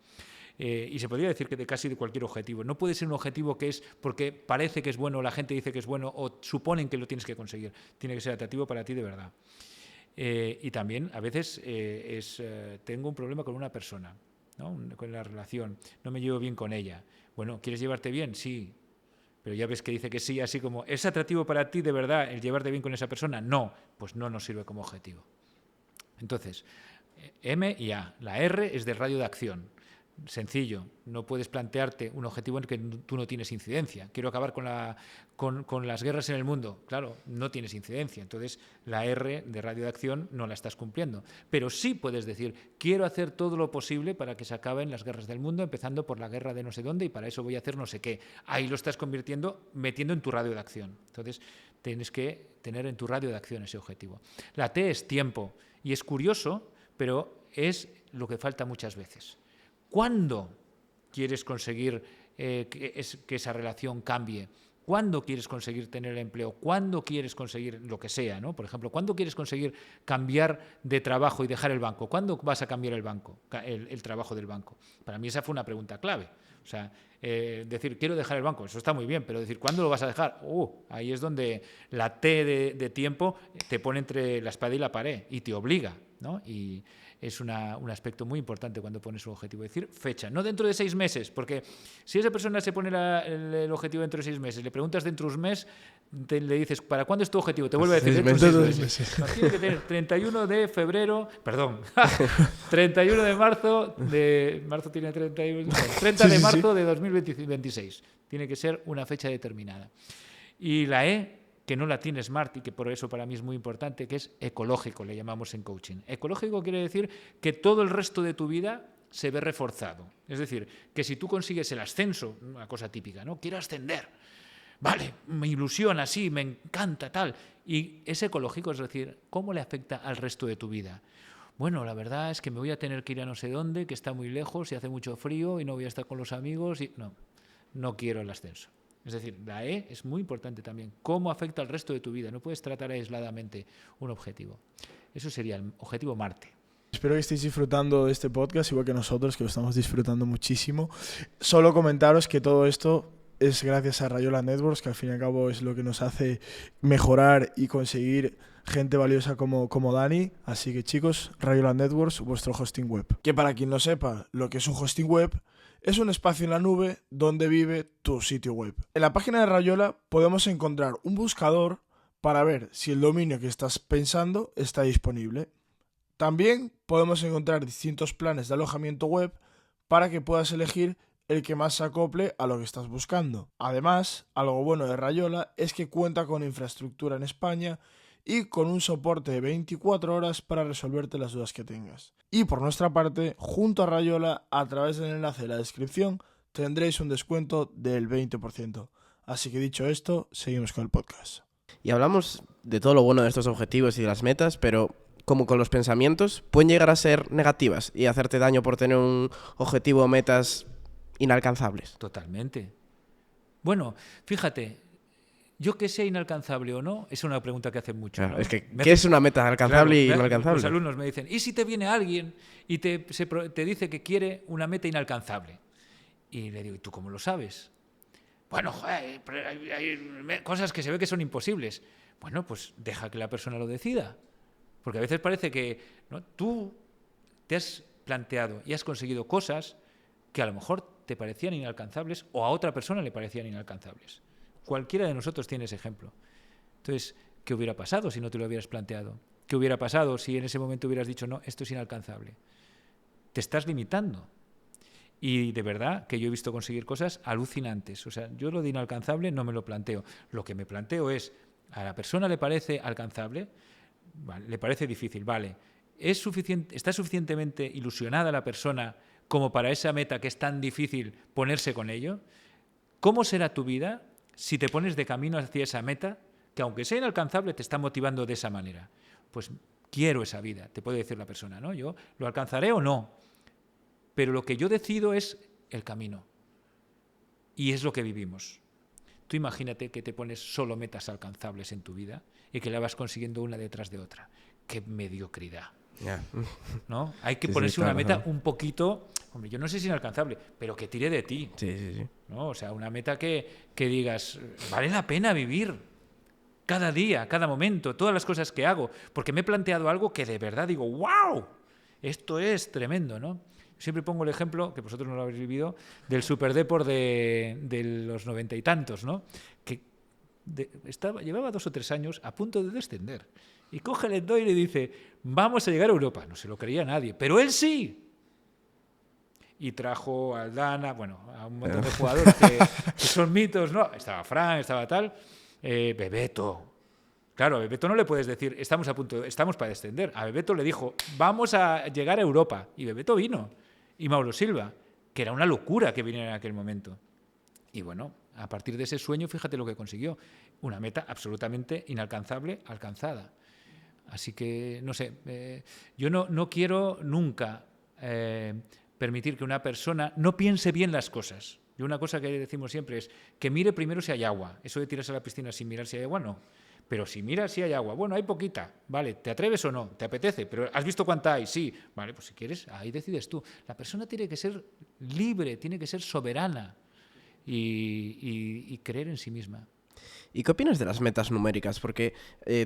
Y se podría decir que de casi de cualquier objetivo. No puede ser un objetivo que es porque parece que es bueno, la gente dice que es bueno o suponen que lo tienes que conseguir. Tiene que ser atractivo para ti de verdad. Y también a veces tengo un problema con una persona, ¿no? Con la relación, no me llevo bien con ella. Bueno, ¿quieres llevarte bien? Sí. Pero ya ves que dice que sí, así como, ¿es atractivo para ti de verdad el llevarte bien con esa persona? No, pues no nos sirve como objetivo. Entonces, M y A. La R es de radio de acción. Sencillo, no puedes plantearte un objetivo en el que tú no tienes incidencia. Quiero acabar con las guerras en el mundo. Claro, no tienes incidencia. Entonces, la R de radio de acción no la estás cumpliendo. Pero sí puedes decir, quiero hacer todo lo posible para que se acaben las guerras del mundo, empezando por la guerra de no sé dónde, y para eso voy a hacer no sé qué. Ahí lo estás metiendo en tu radio de acción. Entonces, tienes que tener en tu radio de acción ese objetivo. La T es tiempo. Y es curioso, pero es lo que falta muchas veces. ¿Cuándo quieres conseguir que esa relación cambie? ¿Cuándo quieres conseguir tener el empleo? ¿Cuándo quieres conseguir lo que sea, ¿no? Por ejemplo, ¿cuándo quieres conseguir cambiar de trabajo y dejar el banco? ¿Cuándo vas a cambiar el trabajo del banco? Para mí esa fue una pregunta clave. O sea, decir, quiero dejar el banco, eso está muy bien, pero decir, ¿cuándo lo vas a dejar? Ahí es donde la T de tiempo te pone entre la espada y la pared y te obliga, ¿no? Y es un aspecto muy importante cuando pones un objetivo. Decir fecha, no dentro de 6 meses, porque si esa persona se pone el objetivo dentro de 6 meses, le preguntas dentro de un mes, le dices, ¿para cuándo es tu objetivo? Te vuelve a decir, dentro de 6 meses. No, tiene que tener 31 de febrero, perdón, 31 de marzo, marzo tiene 31, 30 de marzo de 2026. Tiene que ser una fecha determinada. Y la E, que no la tiene SMART y que por eso para mí es muy importante, que es ecológico, le llamamos en coaching. Ecológico quiere decir que todo el resto de tu vida se ve reforzado. Es decir, que si tú consigues el ascenso, una cosa típica, ¿no? Quiero ascender, vale, me ilusiona, sí, me encanta, tal. Y es ecológico, es decir, ¿cómo le afecta al resto de tu vida? Bueno, la verdad es que me voy a tener que ir a no sé dónde, que está muy lejos y hace mucho frío y no voy a estar con los amigos. No quiero el ascenso. Es decir, la E es muy importante también. ¿Cómo afecta al resto de tu vida? No puedes tratar aisladamente un objetivo. Eso sería el objetivo Marte. Espero que estéis disfrutando de este podcast, igual que nosotros, que lo estamos disfrutando muchísimo. Solo comentaros que todo esto es gracias a Rayola Networks, que al fin y al cabo es lo que nos hace mejorar y conseguir gente valiosa como Dani. Así que chicos, Rayola Networks, vuestro hosting web. Que para quien no sepa lo que es un hosting web, Es un espacio en la nube donde vive tu sitio web. En la página de Rayiola podemos encontrar un buscador para ver si el dominio que estás pensando está disponible. También podemos encontrar distintos planes de alojamiento web para que puedas elegir el que más se acople a lo que estás buscando. Además, algo bueno de Rayiola es que cuenta con infraestructura en España y con un soporte de 24 horas para resolverte las dudas que tengas. Y por nuestra parte, junto a Rayiola, a través del enlace de la descripción, tendréis un descuento del 20%. Así que dicho esto, seguimos con el podcast. Y hablamos de todo lo bueno de estos objetivos y de las metas, pero como con los pensamientos, pueden llegar a ser negativas y hacerte daño por tener un objetivo o metas inalcanzables. Totalmente. Bueno, fíjate, yo que sea inalcanzable o no, es una pregunta que hacen mucho. Claro, ¿no? es que, ¿qué es una meta alcanzable y inalcanzable? Los alumnos me dicen, ¿y si te viene alguien y te dice que quiere una meta inalcanzable? Y le digo, ¿y tú cómo lo sabes? Bueno, joder, hay cosas que se ve que son imposibles. Bueno, pues deja que la persona lo decida. Porque a veces parece que, ¿no?, tú te has planteado y has conseguido cosas que a lo mejor te parecían inalcanzables o a otra persona le parecían inalcanzables. Cualquiera de nosotros tiene ese ejemplo. Entonces, ¿qué hubiera pasado si no te lo hubieras planteado? ¿Qué hubiera pasado si en ese momento hubieras dicho, no, esto es inalcanzable? Te estás limitando. Y de verdad que yo he visto conseguir cosas alucinantes. O sea, yo lo de inalcanzable no me lo planteo. Lo que me planteo es, ¿a la persona le parece alcanzable? Vale, le parece difícil, vale. ¿Está suficientemente ilusionada la persona como para esa meta que es tan difícil ponerse con ello? ¿Cómo será tu vida si te pones de camino hacia esa meta que, aunque sea inalcanzable, te está motivando de esa manera? Pues quiero esa vida, te puede decir la persona, ¿no? Yo lo alcanzaré o no, pero lo que yo decido es el camino. Y es lo que vivimos. Tú imagínate que te pones solo metas alcanzables en tu vida y que la vas consiguiendo una detrás de otra. ¡Qué mediocridad! Yeah. ¿No? Hay que Sí, ponerse claro, una meta claro. un poquito, hombre, yo no sé si inalcanzable, pero que tire de ti. Sí. ¿No? O sea, una meta que digas, vale la pena vivir cada día, cada momento, todas las cosas que hago, porque me he planteado algo que de verdad digo, ¡wow! Esto es tremendo, ¿no? Siempre pongo el ejemplo, que vosotros no lo habéis vivido, del Superdeport de los 90 y tantos, ¿no? Que llevaba 2 o 3 años a punto de descender. Y coge el Endoy y le dice, vamos a llegar a Europa. No se lo creía nadie, pero él sí. Y trajo a Aldana, bueno, a un montón de jugadores que son mitos, ¿no? Estaba Fran, estaba tal, Bebeto. Claro, a Bebeto no le puedes decir, estamos para descender. A Bebeto le dijo, vamos a llegar a Europa. Y Bebeto vino. Y Mauro Silva, que era una locura que viniera en aquel momento. Y bueno, a partir de ese sueño, fíjate lo que consiguió. Una meta absolutamente inalcanzable, alcanzada. Así que, no sé, yo no quiero nunca permitir que una persona no piense bien las cosas. Y una cosa que decimos siempre es que mire primero si hay agua. Eso de tirarse a la piscina sin mirar si hay agua, no. Pero si miras si hay agua, bueno, hay poquita, vale, ¿te atreves o no? ¿Te apetece? Pero ¿has visto cuánta hay? Sí, vale, pues si quieres, ahí decides tú. La persona tiene que ser libre, tiene que ser soberana y creer en sí misma. ¿Y qué opinas de las metas numéricas? Porque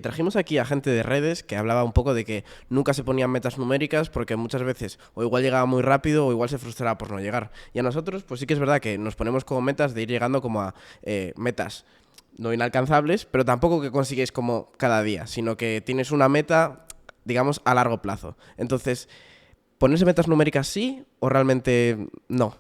trajimos aquí a gente de redes que hablaba un poco de que nunca se ponían metas numéricas porque muchas veces o igual llegaba muy rápido o igual se frustraba por no llegar. Y a nosotros, pues sí que es verdad que nos ponemos como metas de ir llegando como a metas no inalcanzables, pero tampoco que consigues como cada día, sino que tienes una meta, digamos, a largo plazo. Entonces, ¿ponerse metas numéricas sí o realmente no?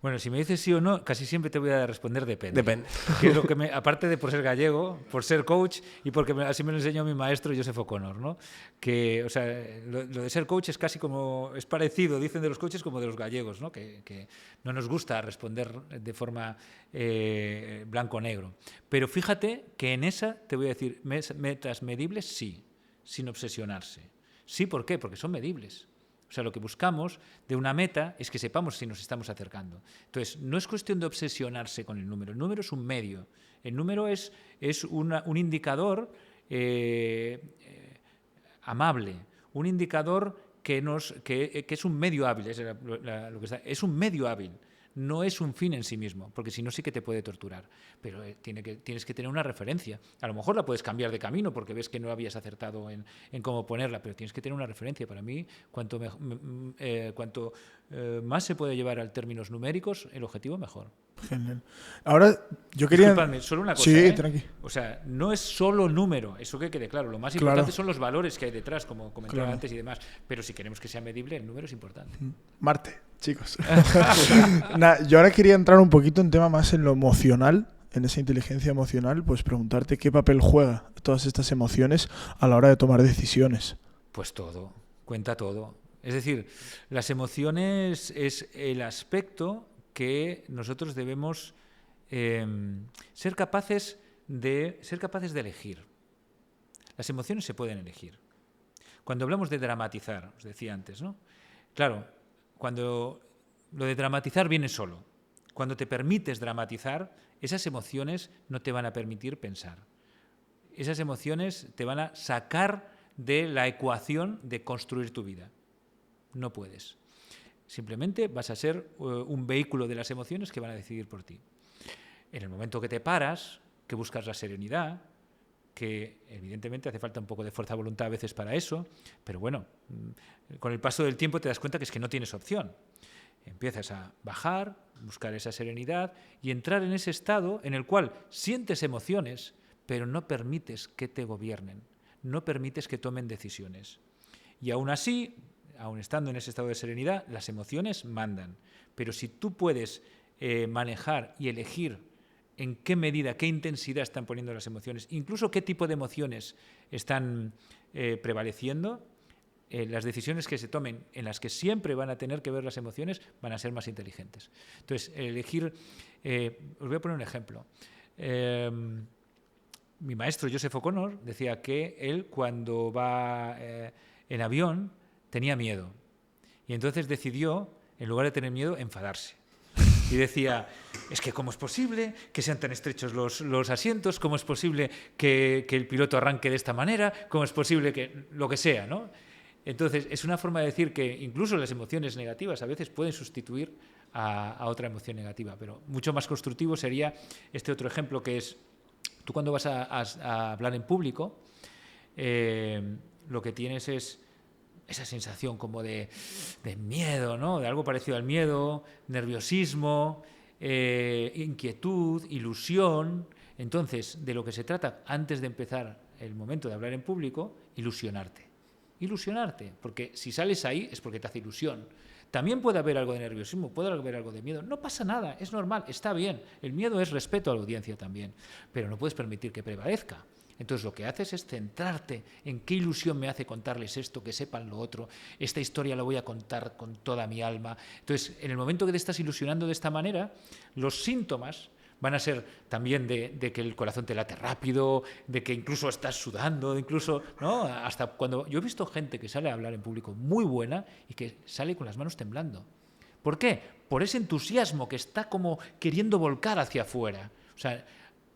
Bueno, si me dices sí o no, casi siempre te voy a responder depende. Depende. Que es lo que aparte de por ser gallego, por ser coach y porque así me lo enseñó mi maestro Joseph O'Connor, ¿no? Que, o sea, lo de ser coach es casi como, es parecido, dicen de los coaches como de los gallegos, ¿no? Que no nos gusta responder de forma blanco-negro. Pero fíjate que en esa te voy a decir, metas medibles sí, sin obsesionarse. Sí, ¿por qué? Porque son medibles. O sea, lo que buscamos de una meta es que sepamos si nos estamos acercando. Entonces, no es cuestión de obsesionarse con el número. El número es un medio. El número es un indicador amable, un indicador que es un medio hábil. Es un medio hábil. No es un fin en sí mismo, porque si no sí que te puede torturar. Pero tienes que tener una referencia. A lo mejor la puedes cambiar de camino porque ves que no habías acertado en cómo ponerla, pero tienes que tener una referencia. Para mí, cuanto más se puede llevar a términos numéricos, el objetivo mejor. Genial. Ahora, yo quería... Disculpadme, solo una cosa. Sí, tranqui. O sea, no es solo número, eso que quede claro. Lo más importante son los valores que hay detrás, como comentaba antes y demás. Pero si queremos que sea medible, el número es importante. Marte, chicos. Yo ahora quería entrar un poquito en tema más en lo emocional, en esa inteligencia emocional, pues preguntarte qué papel juega todas estas emociones a la hora de tomar decisiones. Pues todo, cuenta todo. Es decir, las emociones es el aspecto que nosotros debemos ser capaces de elegir. Las emociones se pueden elegir. Cuando hablamos de dramatizar, os decía antes, ¿no? Claro, cuando lo de dramatizar viene solo. Cuando te permites dramatizar, esas emociones no te van a permitir pensar. Esas emociones te van a sacar de la ecuación de construir tu vida. No puedes. Simplemente vas a ser un vehículo de las emociones que van a decidir por ti. En el momento que te paras, que buscas la serenidad, que evidentemente hace falta un poco de fuerza de voluntad a veces para eso, pero bueno, con el paso del tiempo te das cuenta que es que no tienes opción. Empiezas a bajar, buscar esa serenidad y entrar en ese estado en el cual sientes emociones, pero no permites que te gobiernen, no permites que tomen decisiones. Y aún así, aún estando en ese estado de serenidad, las emociones mandan. Pero si tú puedes manejar y elegir en qué medida, qué intensidad están poniendo las emociones, incluso qué tipo de emociones están prevaleciendo, las decisiones que se tomen, en las que siempre van a tener que ver las emociones, van a ser más inteligentes. Entonces, elegir... os voy a poner un ejemplo. Mi maestro, Joseph O'Connor, decía que él, cuando va en avión, tenía miedo. Y entonces decidió, en lugar de tener miedo, enfadarse. Y decía, es que ¿cómo es posible que sean tan estrechos los asientos? ¿Cómo es posible que el piloto arranque de esta manera? ¿Cómo es posible que lo que sea, ¿no? Entonces, es una forma de decir que incluso las emociones negativas a veces pueden sustituir a otra emoción negativa. Pero mucho más constructivo sería este otro ejemplo, que es, tú cuando vas a hablar en público, lo que tienes es esa sensación como de miedo, ¿no? De algo parecido al miedo, nerviosismo, inquietud, ilusión. Entonces, de lo que se trata antes de empezar el momento de hablar en público, ilusionarte. Ilusionarte, porque si sales ahí es porque te hace ilusión. También puede haber algo de nerviosismo, puede haber algo de miedo. No pasa nada, es normal, está bien. El miedo es respeto a la audiencia también, pero no puedes permitir que prevalezca. Entonces lo que haces es centrarte en qué ilusión me hace contarles esto, que sepan lo otro, esta historia la voy a contar con toda mi alma. Entonces, en el momento que te estás ilusionando de esta manera, los síntomas van a ser también de que el corazón te late rápido, de que incluso estás sudando, incluso, ¿no? Hasta cuando yo he visto gente que sale a hablar en público muy buena y que sale con las manos temblando. ¿Por qué? Por ese entusiasmo que está como queriendo volcar hacia afuera. O sea,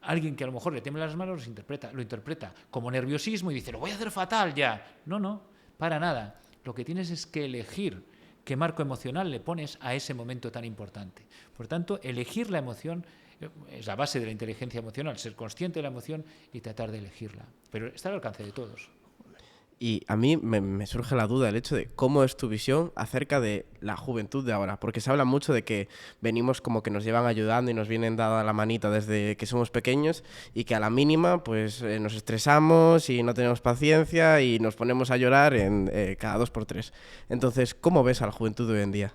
alguien que a lo mejor le tiemblan las manos lo interpreta como nerviosismo y dice, lo voy a hacer fatal ya. No, para nada. Lo que tienes es que elegir qué marco emocional le pones a ese momento tan importante. Por tanto, elegir la emoción es la base de la inteligencia emocional, ser consciente de la emoción y tratar de elegirla. Pero está al alcance de todos. Y a mí me surge la duda el hecho de cómo es tu visión acerca de la juventud de ahora, porque se habla mucho de que venimos como que nos llevan ayudando y nos vienen dada la manita desde que somos pequeños y que a la mínima pues nos estresamos y no tenemos paciencia y nos ponemos a llorar cada 2x3. Entonces, ¿cómo ves a la juventud de hoy en día?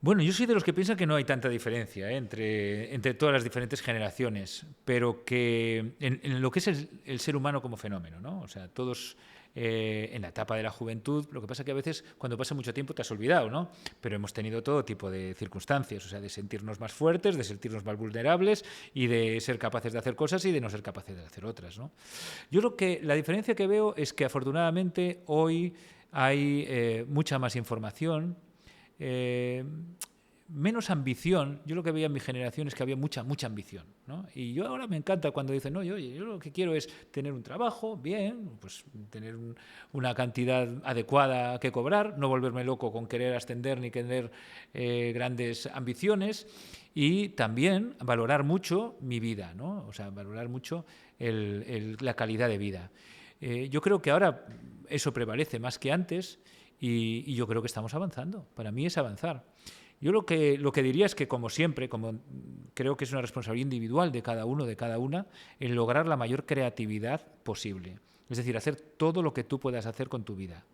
Bueno, yo soy de los que piensan que no hay tanta diferencia entre todas las diferentes generaciones, pero que en lo que es el ser humano como fenómeno, ¿no? O sea, todos en la etapa de la juventud, lo que pasa que a veces cuando pasa mucho tiempo te has olvidado, ¿no? Pero hemos tenido todo tipo de circunstancias, o sea, de sentirnos más fuertes, de sentirnos más vulnerables y de ser capaces de hacer cosas y de no ser capaces de hacer otras, ¿no? Yo creo que la diferencia que veo es que afortunadamente hoy hay mucha más información. menos ambición. Yo lo que veía en mi generación es que había mucha ambición, ¿no? Y yo ahora me encanta cuando dicen, no, yo lo que quiero es tener un trabajo, bien, pues tener una cantidad adecuada que cobrar, no volverme loco con querer ascender ni tener grandes ambiciones, y también valorar mucho mi vida, ¿no? O sea, valorar mucho la calidad de vida. Yo creo que ahora eso prevalece más que antes y yo creo que estamos avanzando. Para mí es avanzar. Yo lo que diría es que, como siempre, como creo que es una responsabilidad individual de cada uno, de cada una, en lograr la mayor creatividad posible. Es decir, hacer todo lo que tú puedas hacer con tu vida.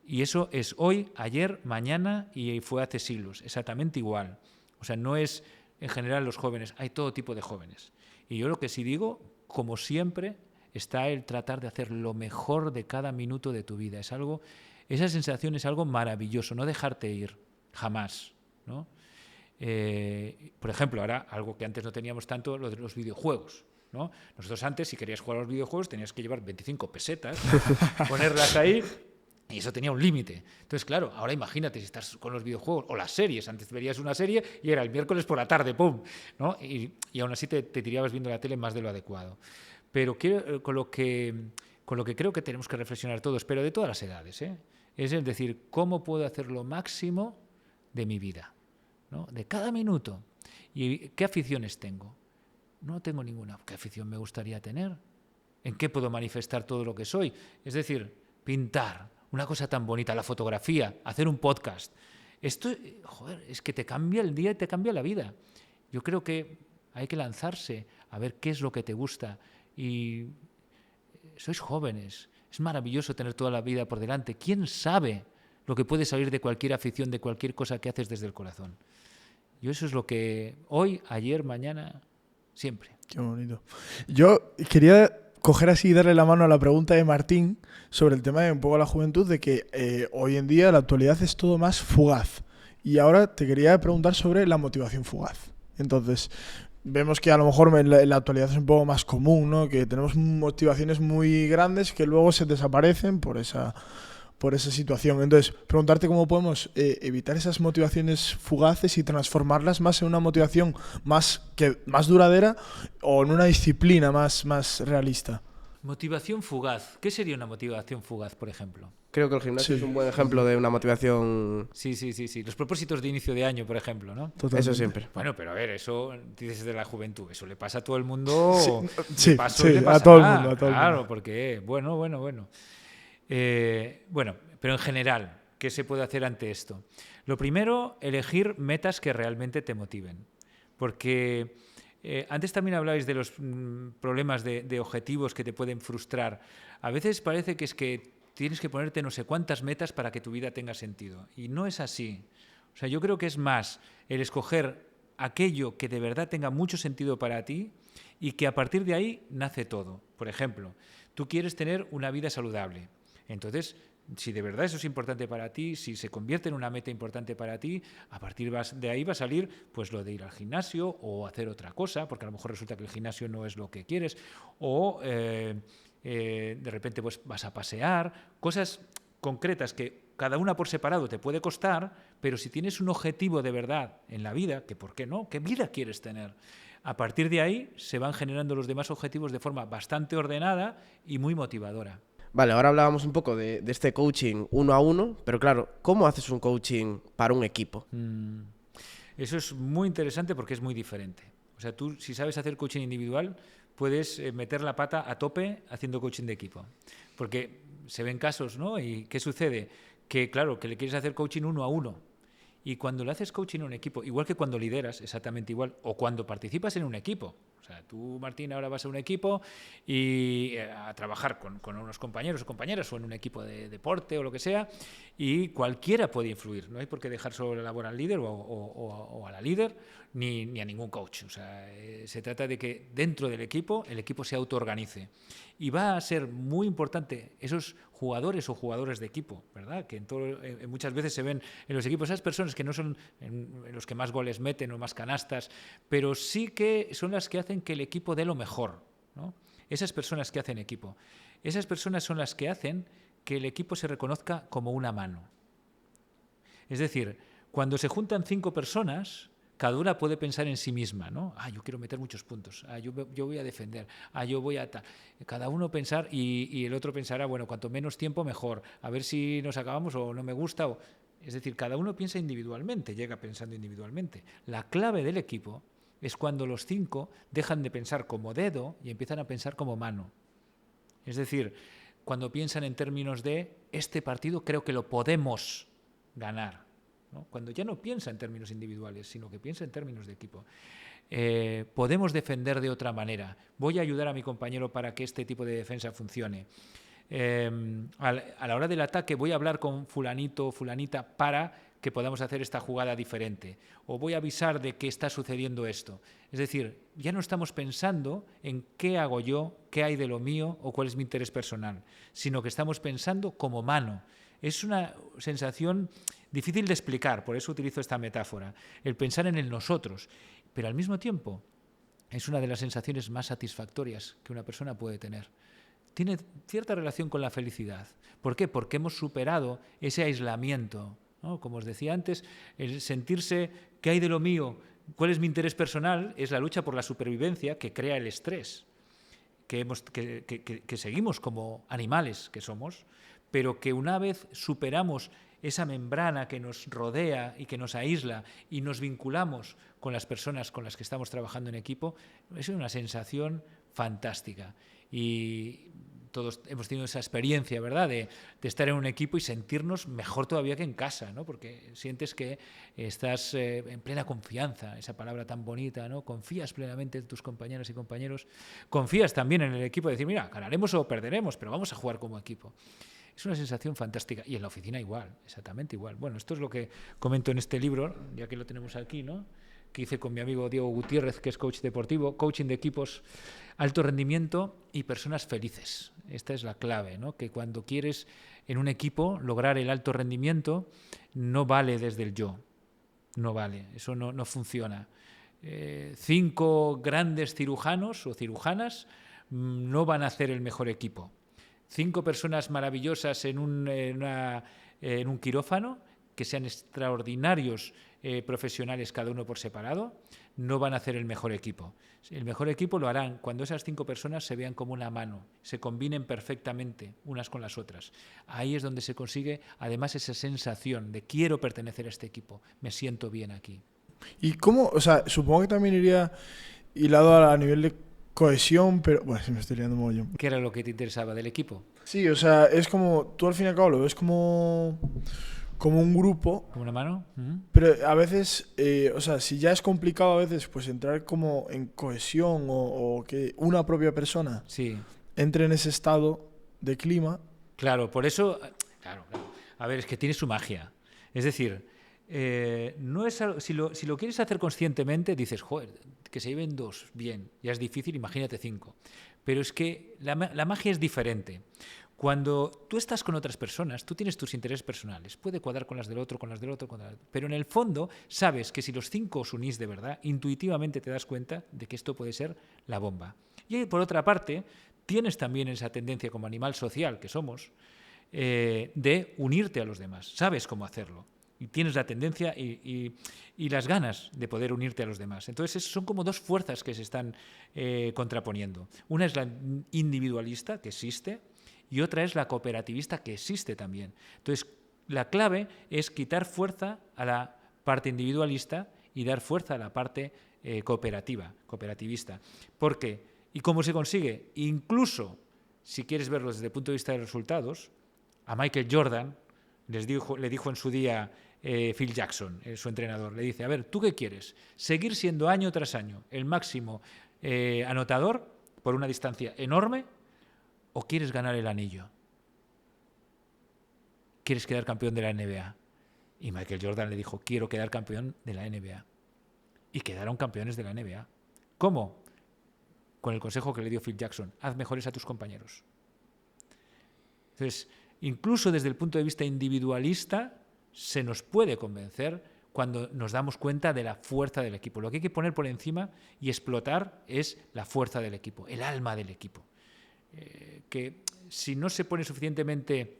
Y eso es hoy, ayer, mañana y fue hace siglos, exactamente igual. O sea, no es en general los jóvenes, hay todo tipo de jóvenes. Y yo lo que sí digo, como siempre, está el tratar de hacer lo mejor de cada minuto de tu vida. Esa sensación es algo maravilloso, no dejarte ir, jamás, ¿no? Por ejemplo, ahora, algo que antes no teníamos tanto, lo de los videojuegos, ¿no? Nosotros antes, si querías jugar a los videojuegos, tenías que llevar 25 pesetas, ponerlas ahí, y eso tenía un límite. Entonces, claro, ahora imagínate si estás con los videojuegos o las series. Antes verías una serie y era el miércoles por la tarde, ¡pum!, ¿no? Y aún así te tirabas viendo la tele más de lo adecuado. Pero con lo que creo que tenemos que reflexionar todos, pero de todas las edades, es el decir, ¿cómo puedo hacer lo máximo de mi vida, ¿no? De cada minuto? ¿Y qué aficiones tengo? No tengo ninguna. ¿Qué afición me gustaría tener? ¿En qué puedo manifestar todo lo que soy? Es decir, pintar, una cosa tan bonita, la fotografía, hacer un podcast. Esto, joder, es que te cambia el día y te cambia la vida. Yo creo que hay que lanzarse a ver qué es lo que te gusta. Y sois jóvenes, es maravilloso tener toda la vida por delante. ¿Quién sabe lo que puede salir de cualquier afición, de cualquier cosa que haces desde el corazón? Yo eso es lo que hoy, ayer, mañana, siempre. Qué bonito. Yo quería coger así y darle la mano a la pregunta de Martín sobre el tema de un poco la juventud, de que hoy en día la actualidad es todo más fugaz. Y ahora te quería preguntar sobre la motivación fugaz. Entonces, vemos que a lo mejor en la actualidad es un poco más común, ¿no? Que tenemos motivaciones muy grandes que luego se desaparecen por esa situación. Entonces, preguntarte cómo podemos evitar esas motivaciones fugaces y transformarlas más en una motivación más duradera o en una disciplina más realista. Motivación fugaz. ¿Qué sería una motivación fugaz, por ejemplo? Creo que el gimnasio es un buen ejemplo de una motivación... Sí. Los propósitos de inicio de año, por ejemplo, ¿no? Totalmente. Eso siempre. Bueno, pero a ver, eso dices de la juventud. Eso le pasa a todo el mundo. Sí, le pasa a todo el mundo. Claro, porque... Bueno. Bueno, pero en general, ¿qué se puede hacer ante esto? Lo primero, elegir metas que realmente te motiven. Porque antes también hablabais de los problemas de objetivos que te pueden frustrar. A veces parece que es que tienes que ponerte no sé cuántas metas para que tu vida tenga sentido. Y no es así. O sea, yo creo que es más el escoger aquello que de verdad tenga mucho sentido para ti y que a partir de ahí nace todo. Por ejemplo, tú quieres tener una vida saludable. Entonces, si de verdad eso es importante para ti, si se convierte en una meta importante para ti, a partir de ahí va a salir pues lo de ir al gimnasio o hacer otra cosa, porque a lo mejor resulta que el gimnasio no es lo que quieres, o de repente pues vas a pasear, cosas concretas que cada una por separado te puede costar, pero si tienes un objetivo de verdad en la vida, que ¿por qué no? ¿Qué vida quieres tener? A partir de ahí se van generando los demás objetivos de forma bastante ordenada y muy motivadora. Vale, ahora hablábamos un poco de este coaching 1 a 1, pero claro, ¿cómo haces un coaching para un equipo? Eso es muy interesante porque es muy diferente. O sea, tú si sabes hacer coaching individual, puedes meter la pata a tope haciendo coaching de equipo. Porque se ven casos, ¿no? ¿Y qué sucede? Que claro, que le quieres hacer coaching 1 a 1. Y cuando le haces coaching a un equipo, igual que cuando lideras, exactamente igual, o cuando participas en un equipo. O sea, tú, Martín, ahora vas a un equipo y a trabajar con unos compañeros o compañeras o en un equipo de deporte o lo que sea, y cualquiera puede influir. No hay por qué dejar solo la labor al líder o a la líder ni a ningún coach. O sea, se trata de que dentro del equipo el equipo se autoorganice. Y va a ser muy importante esos jugadores o jugadoras de equipo, ¿verdad? Que muchas veces se ven en los equipos esas personas que no son en los que más goles meten o más canastas, pero sí que son las que hacen que el equipo dé lo mejor, ¿no? Esas personas que hacen equipo. Esas personas son las que hacen que el equipo se reconozca como una mano. Es decir, Cuando se juntan 5 personas, cada una puede pensar en sí misma, ¿no? Yo quiero meter muchos puntos, yo voy a defender, yo voy a tal. Cada uno pensar y el otro pensará, bueno, cuanto menos tiempo mejor, a ver si nos acabamos o no me gusta. Es decir, cada uno piensa individualmente, llega pensando individualmente. La clave del equipo es cuando los 5 dejan de pensar como dedo y empiezan a pensar como mano. Es decir, cuando piensan en términos de este partido creo que lo podemos ganar, ¿no? Cuando ya no piensa en términos individuales, sino que piensa en términos de equipo. Podemos defender de otra manera. Voy a ayudar a mi compañero para que este tipo de defensa funcione. A la hora del ataque voy a hablar con fulanito o fulanita para que podamos hacer esta jugada diferente. O voy a avisar de que está sucediendo esto. Es decir, ya no estamos pensando en qué hago yo, qué hay de lo mío o cuál es mi interés personal, sino que estamos pensando como mano. Es una sensación difícil de explicar, por eso utilizo esta metáfora, el pensar en el nosotros, pero al mismo tiempo es una de las sensaciones más satisfactorias que una persona puede tener. Tiene cierta relación con la felicidad. ¿Por qué? Porque hemos superado ese aislamiento, ¿no? Como os decía antes, el sentirse qué hay de lo mío, cuál es mi interés personal, es la lucha por la supervivencia que crea el estrés, que seguimos como animales que somos, pero que una vez superamos esa membrana que nos rodea y que nos aísla y nos vinculamos con las personas con las que estamos trabajando en equipo, es una sensación fantástica. Y todos hemos tenido esa experiencia, ¿verdad?, de estar en un equipo y sentirnos mejor todavía que en casa, ¿no? Porque sientes que estás en plena confianza, esa palabra tan bonita, ¿no? Confías plenamente en tus compañeras y compañeros, confías también en el equipo, de decir, mira, ganaremos o perderemos, pero vamos a jugar como equipo. Es una sensación fantástica. Y en la oficina igual, exactamente igual. Bueno, esto es lo que comento en este libro, ya que lo tenemos aquí, ¿no?, que hice con mi amigo Diego Gutiérrez, que es coach deportivo, coaching de equipos, alto rendimiento y personas felices. Esta es la clave, ¿no? Que cuando quieres en un equipo lograr el alto rendimiento, no vale desde el yo, no vale, eso no funciona. 5 grandes cirujanos o cirujanas no van a hacer el mejor equipo. 5 personas maravillosas en un quirófano, que sean extraordinarios profesionales cada uno por separado, no van a hacer el mejor equipo. El mejor equipo lo harán cuando esas 5 personas se vean como una mano, se combinen perfectamente unas con las otras. Ahí es donde se consigue además esa sensación de quiero pertenecer a este equipo, me siento bien aquí. ¿Y cómo? O sea, supongo que también iría hilado a nivel de cohesión, pero bueno, si me estoy liando un mogollón. ¿Qué era lo que te interesaba del equipo? Sí, o sea, es como, tú al fin y al cabo lo ves como un grupo. ¿Como una mano? Pero a veces, o sea, si ya es complicado a veces pues entrar como en cohesión o que una propia persona entre en ese estado de clima. Claro, por eso, claro. A ver, es que tiene su magia. Es decir, no es algo, si lo quieres hacer conscientemente, dices, joder, que se lleven 2, bien, ya es difícil, imagínate 5. Pero es que la magia es diferente. Cuando tú estás con otras personas, tú tienes tus intereses personales, puede cuadrar con las del otro, pero en el fondo sabes que si los 5 os unís de verdad, intuitivamente te das cuenta de que esto puede ser la bomba. Y por otra parte, tienes también esa tendencia como animal social que somos, de unirte a los demás, sabes cómo hacerlo. Y tienes la tendencia y las ganas de poder unirte a los demás. Entonces son como 2 fuerzas que se están contraponiendo. Una es la individualista, que existe, y otra es la cooperativista, que existe también. Entonces, la clave es quitar fuerza a la parte individualista y dar fuerza a la parte cooperativista. ¿Por qué? ¿Y cómo se consigue? Incluso, si quieres verlo desde el punto de vista de los resultados, a Michael Jordan le dijo en su día Phil Jackson, su entrenador, le dice, a ver, ¿tú qué quieres? ¿Seguir siendo año tras año el máximo anotador por una distancia enorme o quieres ganar el anillo? ¿Quieres quedar campeón de la NBA? Y Michael Jordan le dijo, quiero quedar campeón de la NBA. Y quedaron campeones de la NBA. ¿Cómo? Con el consejo que le dio Phil Jackson, haz mejores a tus compañeros. Entonces, incluso desde el punto de vista individualista, se nos puede convencer cuando nos damos cuenta de la fuerza del equipo. Lo que hay que poner por encima y explotar es la fuerza del equipo, el alma del equipo. Que si no se pone suficientemente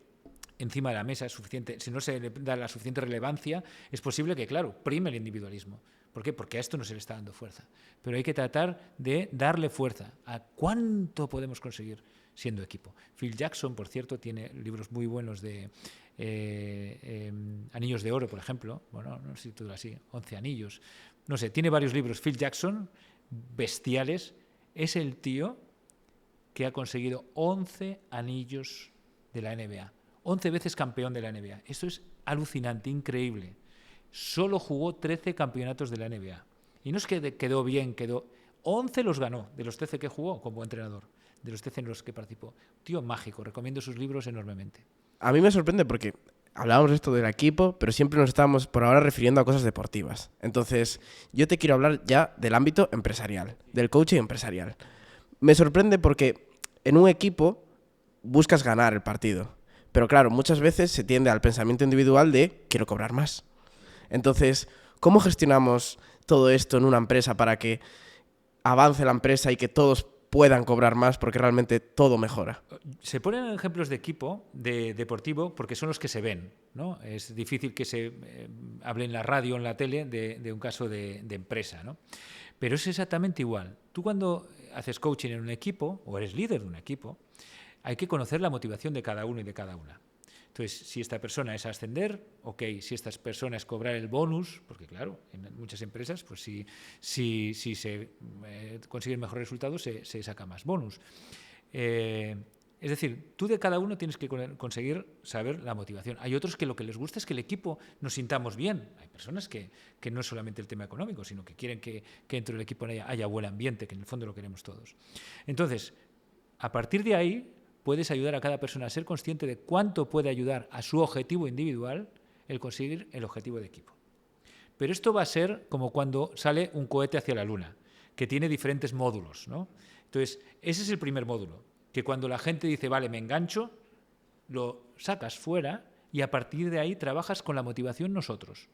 encima de la mesa suficiente, si no se le da la suficiente relevancia, es posible que, claro, prime el individualismo. ¿Por qué? Porque a esto no se le está dando fuerza. Pero hay que tratar de darle fuerza a cuánto podemos conseguir siendo equipo. Phil Jackson, por cierto, tiene libros muy buenos de Anillos de Oro, por ejemplo. Bueno, no sé si titula así, 11 anillos. No sé, tiene varios libros. Phil Jackson, bestiales. Es el tío que ha conseguido 11 anillos de la NBA. 11 veces campeón de la NBA. Esto es alucinante, increíble. Solo jugó 13 campeonatos de la NBA. Y no es que quedó bien, 11 los ganó, de los 13 que jugó como entrenador, de los 13 en los que participó. Tío mágico, recomiendo sus libros enormemente. A mí me sorprende porque hablábamos esto del equipo, pero siempre nos estábamos por ahora refiriendo a cosas deportivas. Entonces, yo te quiero hablar ya del ámbito empresarial, del coaching empresarial. Me sorprende porque en un equipo buscas ganar el partido. Pero claro, muchas veces se tiende al pensamiento individual de quiero cobrar más. Entonces, ¿cómo gestionamos todo esto en una empresa para que avance la empresa y que todos puedan cobrar más porque realmente todo mejora? Se ponen ejemplos de equipo deportivo porque son los que se ven, ¿no? Es difícil que se hable en la radio o en la tele de un caso de empresa, ¿no? Pero es exactamente igual. Tú cuando haces coaching en un equipo o eres líder de un equipo, hay que conocer la motivación de cada uno y de cada una. Entonces, si esta persona es ascender, ok. Si esta persona es cobrar el bonus, porque claro, en muchas empresas, pues si se consiguen mejores resultados, se saca más bonus. Es decir, tú de cada uno tienes que conseguir saber la motivación. Hay otros que lo que les gusta es que el equipo nos sintamos bien. Hay personas que no es solamente el tema económico, sino que quieren que dentro del equipo haya buen ambiente, que en el fondo lo queremos todos. Entonces, a partir de ahí, puedes ayudar a cada persona a ser consciente de cuánto puede ayudar a su objetivo individual el conseguir el objetivo de equipo. Pero esto va a ser como cuando sale un cohete hacia la Luna, que tiene diferentes módulos, ¿no? Entonces, ese es el primer módulo, que cuando la gente dice, vale, me engancho, lo sacas fuera y a partir de ahí trabajas con la motivación nosotros,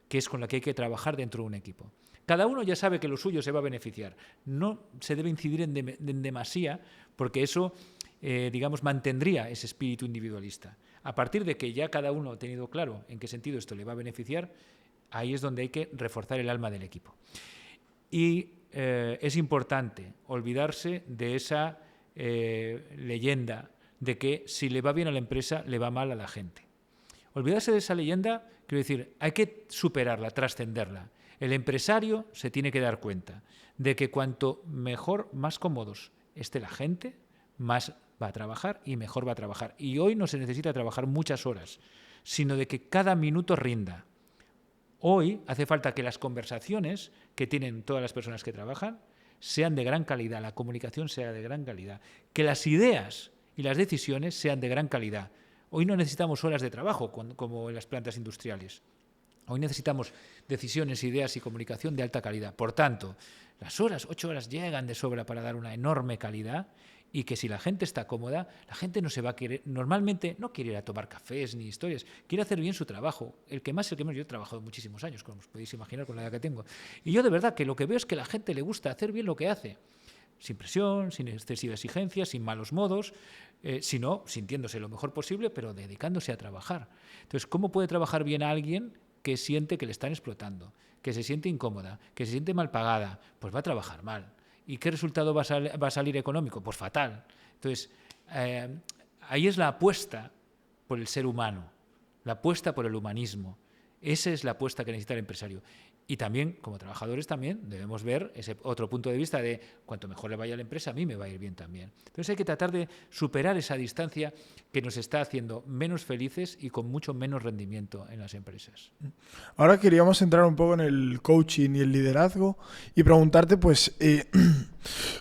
que es con la que hay que trabajar dentro de un equipo. Cada uno ya sabe que lo suyo se va a beneficiar. No se debe incidir en demasía, porque eso digamos, mantendría ese espíritu individualista. A partir de que ya cada uno ha tenido claro en qué sentido esto le va a beneficiar, ahí es donde hay que reforzar el alma del equipo. Y es importante olvidarse de esa leyenda de que si le va bien a la empresa, le va mal a la gente. Olvidarse de esa leyenda, quiero decir, hay que superarla, trascenderla. El empresario se tiene que dar cuenta de que cuanto mejor, más cómodos esté la gente, más va a trabajar y mejor va a trabajar. Y hoy no se necesita trabajar muchas horas, sino de que cada minuto rinda. Hoy hace falta que las conversaciones que tienen todas las personas que trabajan sean de gran calidad, la comunicación sea de gran calidad, que las ideas y las decisiones sean de gran calidad. Hoy no necesitamos horas de trabajo como en las plantas industriales. Hoy necesitamos decisiones, ideas y comunicación de alta calidad. Por tanto, las 8 horas llegan de sobra para dar una enorme calidad y que si la gente está cómoda, la gente no se va a querer, normalmente no quiere ir a tomar cafés ni historias, quiere hacer bien su trabajo. El que más, yo he trabajado muchísimos años, como os podéis imaginar con la edad que tengo. Y yo de verdad que lo que veo es que a la gente le gusta hacer bien lo que hace, sin presión, sin excesiva exigencia, sin malos modos, sino sintiéndose lo mejor posible, pero dedicándose a trabajar. Entonces, ¿cómo puede trabajar bien a alguien que siente que le están explotando, que se siente incómoda, que se siente mal pagada? Pues va a trabajar mal. ¿Y qué resultado va a salir económico? Pues fatal. Entonces, ahí es la apuesta por el ser humano, la apuesta por el humanismo. Esa es la apuesta que necesita el empresario. Y también, como trabajadores, también debemos ver ese otro punto de vista de cuanto mejor le vaya a la empresa, a mí me va a ir bien también. Entonces hay que tratar de superar esa distancia que nos está haciendo menos felices y con mucho menos rendimiento en las empresas. Ahora queríamos entrar un poco en el coaching y el liderazgo y preguntarte, pues,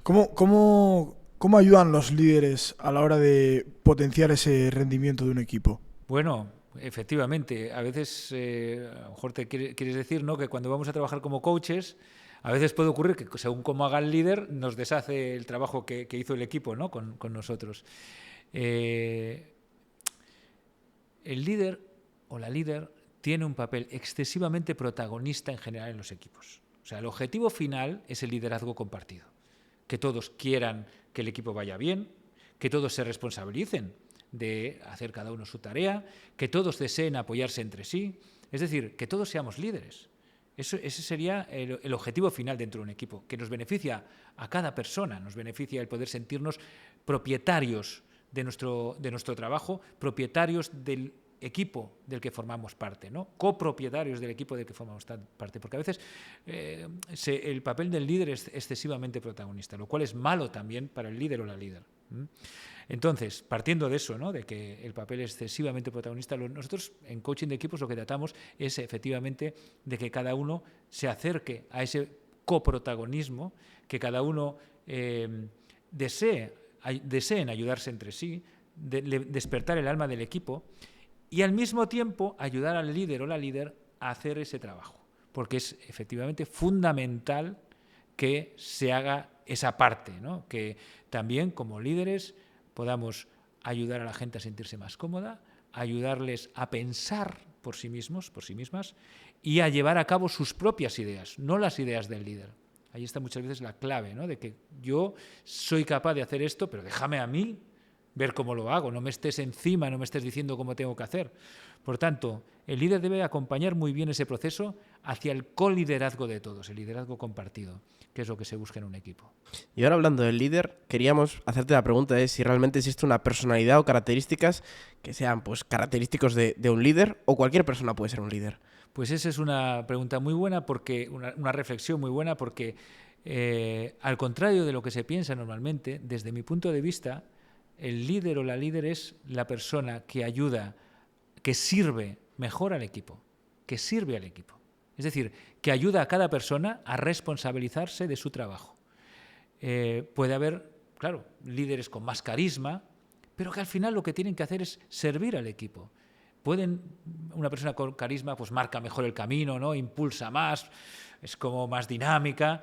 ¿cómo ayudan los líderes a la hora de potenciar ese rendimiento de un equipo? Bueno, efectivamente, a veces, a lo mejor te quieres decir, ¿no?, que cuando vamos a trabajar como coaches, a veces puede ocurrir que según cómo haga el líder, nos deshace el trabajo que hizo el equipo, ¿no?, con nosotros. El líder o la líder tiene un papel excesivamente protagonista en general en los equipos. O sea, el objetivo final es el liderazgo compartido. Que todos quieran que el equipo vaya bien, que todos se responsabilicen de hacer cada uno su tarea, que todos deseen apoyarse entre sí, es decir, que todos seamos líderes. Ese sería el objetivo final dentro de un equipo, que nos beneficia a cada persona, nos beneficia el poder sentirnos propietarios de nuestro trabajo, propietarios del equipo del que formamos parte, ¿no? Copropietarios del equipo del que formamos parte, porque a veces el papel del líder es excesivamente protagonista, lo cual es malo también para el líder o la líder. Entonces, partiendo de eso, ¿no? De que el papel es excesivamente protagonista, nosotros en coaching de equipos lo que tratamos es efectivamente de que cada uno se acerque a ese coprotagonismo, que cada uno deseen ayudarse entre sí, despertar el alma del equipo y al mismo tiempo ayudar al líder o la líder a hacer ese trabajo, porque es efectivamente fundamental que se haga esa parte, ¿no? Que también como líderes podamos ayudar a la gente a sentirse más cómoda, ayudarles a pensar por sí mismos, por sí mismas, y a llevar a cabo sus propias ideas, no las ideas del líder. Ahí está muchas veces la clave, ¿no? De que yo soy capaz de hacer esto, pero déjame a mí ver cómo lo hago, no me estés encima, no me estés diciendo cómo tengo que hacer. Por tanto, el líder debe acompañar muy bien ese proceso hacia el coliderazgo de todos, el liderazgo compartido, que es lo que se busca en un equipo. Y ahora hablando del líder, queríamos hacerte la pregunta de si realmente existe una personalidad o características que sean pues característicos de un líder, o cualquier persona puede ser un líder. Pues esa es una pregunta muy buena, porque una reflexión muy buena, porque al contrario de lo que se piensa normalmente, desde mi punto de vista, el líder o la líder es la persona que ayuda, que sirve mejor al equipo, que sirve al equipo. Es decir, que ayuda a cada persona a responsabilizarse de su trabajo. Puede haber, claro, líderes con más carisma, pero que al final lo que tienen que hacer es servir al equipo. Una persona con carisma pues marca mejor el camino, ¿no? Impulsa más, es como más dinámica.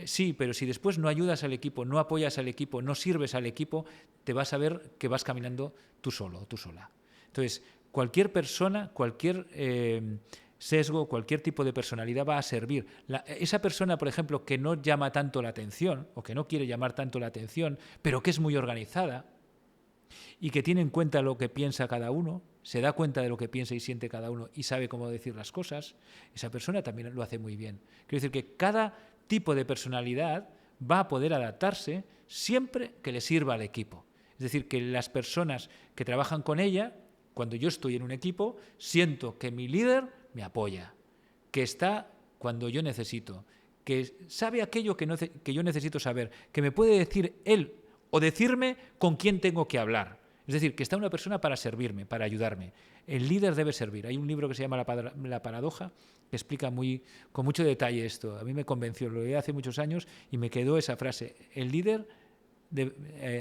Sí, pero si después no ayudas al equipo, no apoyas al equipo, no sirves al equipo, te vas a ver que vas caminando tú solo o tú sola. Entonces, cualquier persona, cualquier sesgo, cualquier tipo de personalidad va a servir. Esa persona, por ejemplo, que no llama tanto la atención o que no quiere llamar tanto la atención, pero que es muy organizada y que tiene en cuenta lo que piensa cada uno, se da cuenta de lo que piensa y siente cada uno y sabe cómo decir las cosas, esa persona también lo hace muy bien. Quiero decir que cada tipo de personalidad va a poder adaptarse siempre que le sirva al equipo. Es decir, que las personas que trabajan con ella, cuando yo estoy en un equipo, siento que mi líder me apoya, que está cuando yo necesito, que sabe aquello que yo necesito saber, que me puede decir él o decirme con quién tengo que hablar. Es decir, que está una persona para servirme, para ayudarme. El líder debe servir. Hay un libro que se llama La paradoja, que explica con mucho detalle esto. A mí me convenció, lo leí hace muchos años y me quedó esa frase. El líder,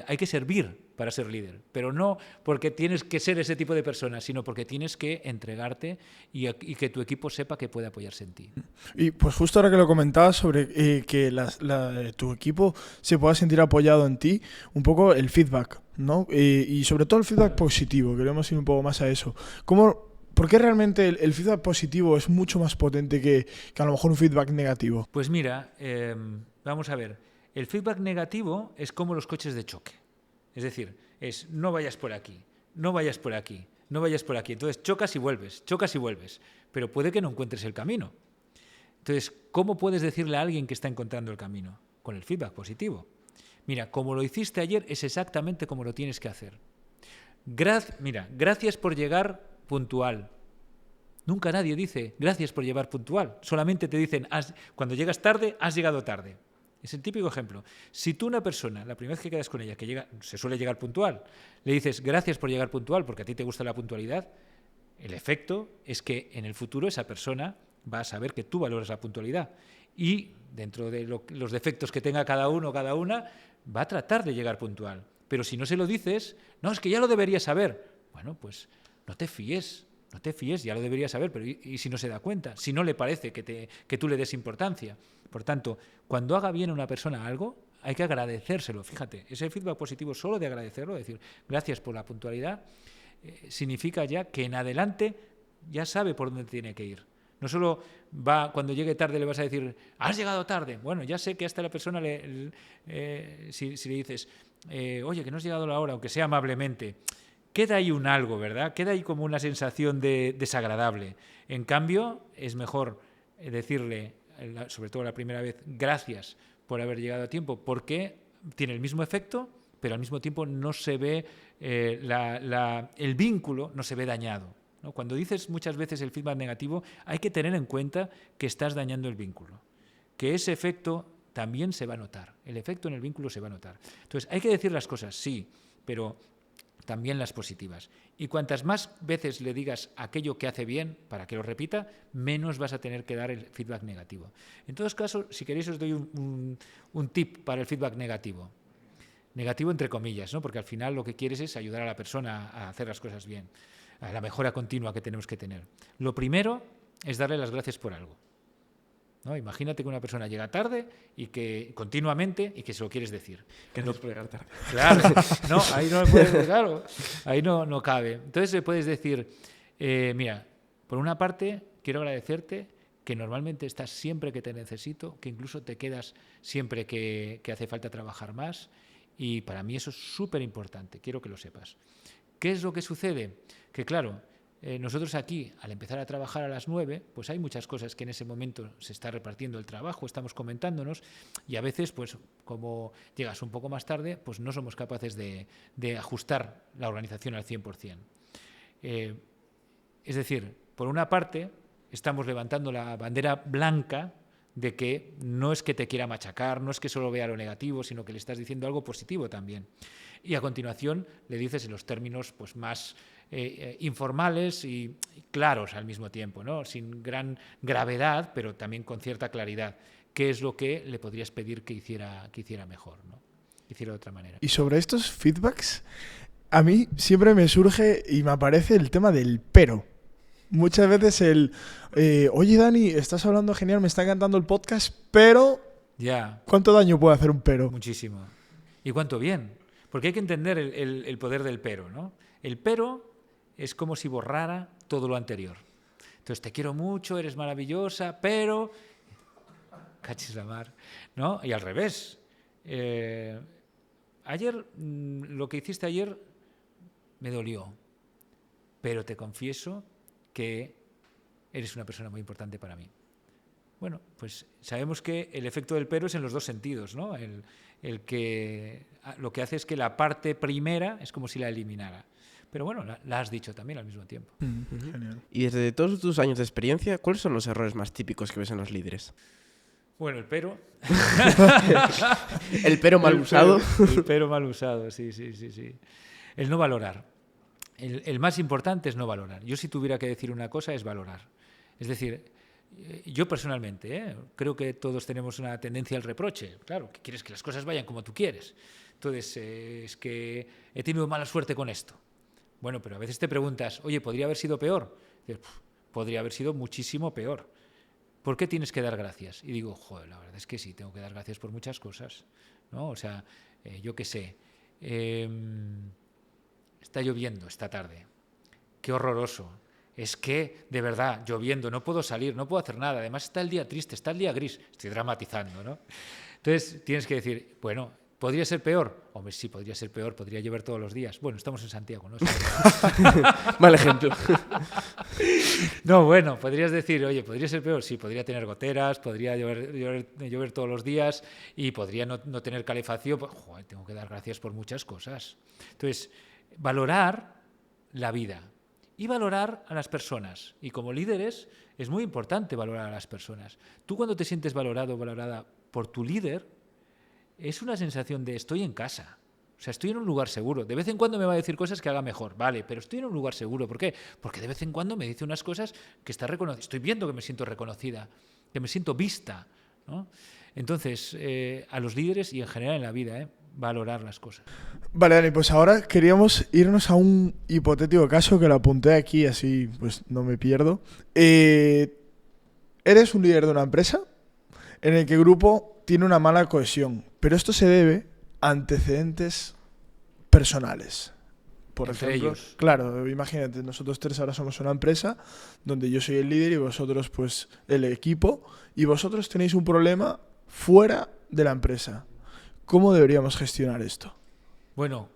hay que servir para ser líder, pero no porque tienes que ser ese tipo de persona, sino porque tienes que entregarte y que tu equipo sepa que puede apoyarse en ti. Y pues justo ahora que lo comentabas sobre que tu equipo se pueda sentir apoyado en ti, un poco el feedback, ¿no? Y sobre todo el feedback positivo, queremos ir un poco más a eso. ¿Por qué realmente el feedback positivo es mucho más potente que a lo mejor un feedback negativo? Pues mira, vamos a ver. El feedback negativo es como los coches de choque. Es decir, es no vayas por aquí, no vayas por aquí, no vayas por aquí. Entonces chocas y vuelves, pero puede que no encuentres el camino. Entonces, ¿cómo puedes decirle a alguien que está encontrando el camino? Con el feedback positivo. Mira, como lo hiciste ayer es exactamente como lo tienes que hacer. Gracias por llegar puntual. Nunca nadie dice gracias por llegar puntual. Solamente te dicen cuando llegas tarde, has llegado tarde. Es el típico ejemplo. Si tú una persona, la primera vez que quedas con ella, se suele llegar puntual, le dices gracias por llegar puntual porque a ti te gusta la puntualidad, el efecto es que en el futuro esa persona va a saber que tú valoras la puntualidad y dentro de los defectos que tenga cada uno o cada una, va a tratar de llegar puntual. Pero si no se lo dices, no, es que ya lo debería saber. Bueno, pues no te fíes, ya lo debería saber, pero ¿y si no se da cuenta? Si no le parece que tú le des importancia. Por tanto, cuando haga bien a una persona algo, hay que agradecérselo. Fíjate, ese feedback positivo solo de agradecerlo, decir gracias por la puntualidad, significa ya que en adelante ya sabe por dónde tiene que ir. No solo cuando llegue tarde le vas a decir, has llegado tarde. Bueno, ya sé que hasta la persona, si le dices, oye, que no has llegado a la hora, aunque sea amablemente, queda ahí un algo, ¿verdad? Queda ahí como una sensación desagradable. En cambio, es mejor decirle, sobre todo la primera vez, gracias por haber llegado a tiempo, porque tiene el mismo efecto, pero al mismo tiempo no se ve el vínculo, no se ve dañado, ¿no? Cuando dices muchas veces el feedback negativo, hay que tener en cuenta que estás dañando el vínculo, que ese efecto también se va a notar, el efecto en el vínculo se va a notar. Entonces, hay que decir las cosas, sí, pero también las positivas. Y cuantas más veces le digas aquello que hace bien para que lo repita, menos vas a tener que dar el feedback negativo. En todos casos, si queréis os doy un tip para el feedback negativo. Negativo entre comillas, ¿no? Porque al final lo que quieres es ayudar a la persona a hacer las cosas bien, a la mejora continua que tenemos que tener. Lo primero es darle las gracias por algo, ¿no? Imagínate que una persona llega tarde y que continuamente y que se lo quieres decir. Gracias por llegar tarde. Claro, no, ahí no puedes, claro, ahí no cabe. Entonces le puedes decir, mira, por una parte quiero agradecerte que normalmente estás siempre que te necesito, que incluso te quedas siempre que hace falta trabajar más, y para mí eso es súper importante, quiero que lo sepas. ¿Qué es lo que sucede? Que claro, nosotros aquí, al empezar a trabajar a las 9, pues hay muchas cosas que en ese momento se está repartiendo el trabajo, estamos comentándonos, y a veces, pues como llegas un poco más tarde, pues no somos capaces de ajustar la organización al 100%. Es decir, por una parte, estamos levantando la bandera blanca de que no es que te quiera machacar, no es que solo vea lo negativo, sino que le estás diciendo algo positivo también. Y a continuación le dices en los términos pues, más informales y claros al mismo tiempo, ¿no? Sin gran gravedad, pero también con cierta claridad. ¿Qué es lo que le podrías pedir que hiciera mejor, ¿no? Que hiciera de otra manera? Y sobre estos feedbacks, a mí siempre me surge y me aparece el tema del pero. Muchas veces oye Dani, estás hablando genial, me está encantando el podcast, pero ya. ¿Cuánto daño puede hacer un pero? Muchísimo. ¿Y cuánto bien? Porque hay que entender el poder del pero, ¿no? El pero es como si borrara todo lo anterior. Entonces, te quiero mucho, eres maravillosa, pero... Cachis la mar, ¿no? Y al revés. Ayer, lo que hiciste ayer me dolió, pero te confieso que eres una persona muy importante para mí. Bueno, pues sabemos que el efecto del pero es en los dos sentidos, ¿no? El que lo que hace es que la parte primera es como si la eliminara. Pero bueno, la has dicho también al mismo tiempo. Genial. Y desde todos tus años de experiencia, ¿cuáles son los errores más típicos que ves en los líderes? Bueno, el pero. El pero mal usado. El pero mal usado, sí. El no valorar. El más importante es no valorar. Yo si tuviera que decir una cosa es valorar. Es decir, yo personalmente creo que todos tenemos una tendencia al reproche. Claro, que quieres que las cosas vayan como tú quieres. Entonces, es que he tenido mala suerte con esto. Bueno, pero a veces te preguntas, oye, ¿podría haber sido peor? Dices, podría haber sido muchísimo peor. ¿Por qué tienes que dar gracias? Y digo, joder, la verdad es que sí, tengo que dar gracias por muchas cosas, ¿no? O sea, yo qué sé, está lloviendo esta tarde, qué horroroso. Es que, de verdad, lloviendo, no puedo salir, no puedo hacer nada. Además está el día triste, está el día gris. Estoy dramatizando, ¿no? Entonces tienes que decir, bueno, ¿podría ser peor? Hombre, sí, podría ser peor, podría llover todos los días. Bueno, estamos en Santiago, ¿no? Mal ejemplo. No, bueno, podrías decir, oye, ¿podría ser peor? Sí, podría tener goteras, podría llover todos los días y podría no tener calefacción. Pues, joder, tengo que dar gracias por muchas cosas. Entonces, valorar la vida y valorar a las personas. Y como líderes es muy importante valorar a las personas. Tú cuando te sientes valorado o valorada por tu líder, es una sensación de estoy en casa. O sea, estoy en un lugar seguro. De vez en cuando me va a decir cosas que haga mejor, vale, pero estoy en un lugar seguro. ¿Por qué? Porque de vez en cuando me dice unas cosas que está reconocida. Estoy viendo que me siento reconocida, que me siento vista, ¿no? Entonces, a los líderes y en general en la vida, valorar las cosas. Vale, Dani, pues ahora queríamos irnos a un hipotético caso que lo apunté aquí, así pues no me pierdo. Eres un líder de una empresa en el que el grupo tiene una mala cohesión, pero esto se debe a antecedentes personales. Por Entre ejemplo, ellos. claro, imagínate, nosotros tres ahora somos una empresa donde yo soy el líder y vosotros pues el equipo, y vosotros tenéis un problema fuera de la empresa. ¿Cómo deberíamos gestionar esto? Bueno,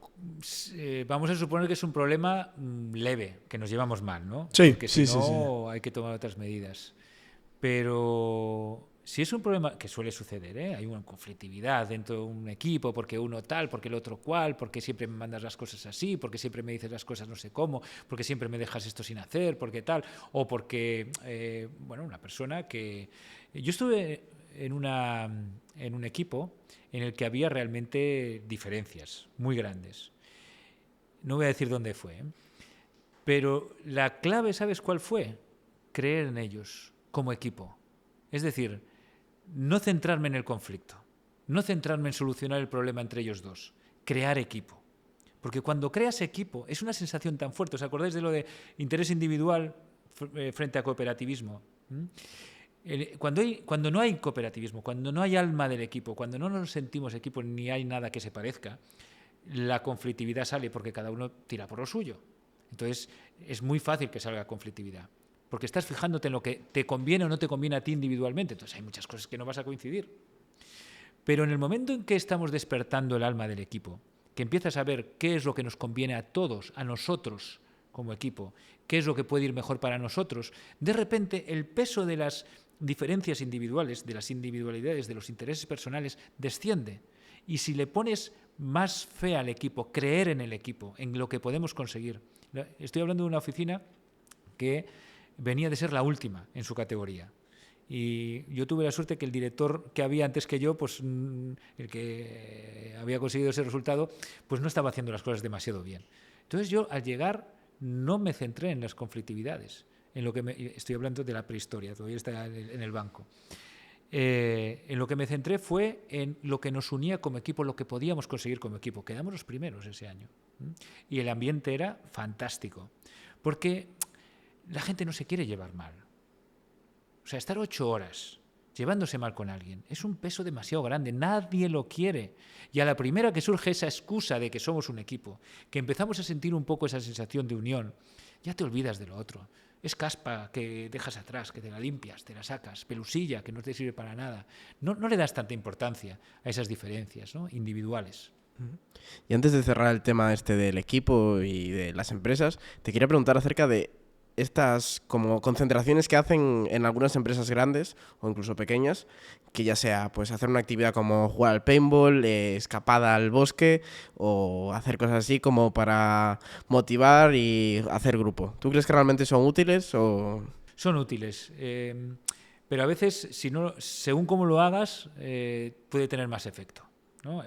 vamos a suponer que es un problema leve, que nos llevamos mal, ¿no? Sí, Porque sí, si no, sí. hay que tomar otras medidas. Pero si es un problema que suele suceder, ¿eh? Hay una conflictividad dentro de un equipo, porque uno tal, porque el otro cual, porque siempre me mandas las cosas así, porque siempre me dices las cosas no sé cómo, porque siempre me dejas esto sin hacer, porque tal, o porque, una persona que... Yo estuve en un equipo en el que había realmente diferencias muy grandes. No voy a decir dónde fue, ¿eh? Pero la clave, ¿sabes cuál fue? Creer en ellos como equipo. Es decir, no centrarme en el conflicto, no centrarme en solucionar el problema entre ellos dos, crear equipo. Porque cuando creas equipo es una sensación tan fuerte. ¿Os acordáis de lo de interés individual frente a cooperativismo? Cuando no hay cooperativismo, cuando no hay alma del equipo, cuando no nos sentimos equipo ni hay nada que se parezca, la conflictividad sale porque cada uno tira por lo suyo. Entonces es muy fácil que salga conflictividad, porque estás fijándote en lo que te conviene o no te conviene a ti individualmente. Entonces hay muchas cosas que no vas a coincidir. Pero en el momento en que estamos despertando el alma del equipo, que empiezas a ver qué es lo que nos conviene a todos, a nosotros como equipo, qué es lo que puede ir mejor para nosotros, de repente el peso de las diferencias individuales, de las individualidades, de los intereses personales, desciende. Y si le pones más fe al equipo, creer en el equipo, en lo que podemos conseguir. Estoy hablando de una oficina que venía de ser la última en su categoría. Y yo tuve la suerte que el director que había antes que yo, pues el que había conseguido ese resultado, pues no estaba haciendo las cosas demasiado bien. Entonces yo al llegar no me centré en las conflictividades, en lo que estoy hablando de la prehistoria, todavía está en el banco. En lo que me centré fue en lo que nos unía como equipo, lo que podíamos conseguir como equipo. Quedamos los primeros ese año. Y el ambiente era fantástico, porque la gente no se quiere llevar mal. O sea, estar 8 horas llevándose mal con alguien es un peso demasiado grande, nadie lo quiere. Y a la primera que surge esa excusa de que somos un equipo, que empezamos a sentir un poco esa sensación de unión, ya te olvidas de lo otro. Es caspa que dejas atrás, que te la limpias, te la sacas, pelusilla que no te sirve para nada. No le das tanta importancia a esas diferencias, ¿no?, individuales. Y antes de cerrar el tema este del equipo y de las empresas, te quería preguntar acerca de estas como concentraciones que hacen en algunas empresas grandes o incluso pequeñas, que ya sea pues hacer una actividad como jugar al paintball, escapada al bosque o hacer cosas así como para motivar y hacer grupo. ¿Tú crees que realmente son útiles o...? Son útiles, pero a veces, si no, según cómo lo hagas, puede tener más efecto, ¿no?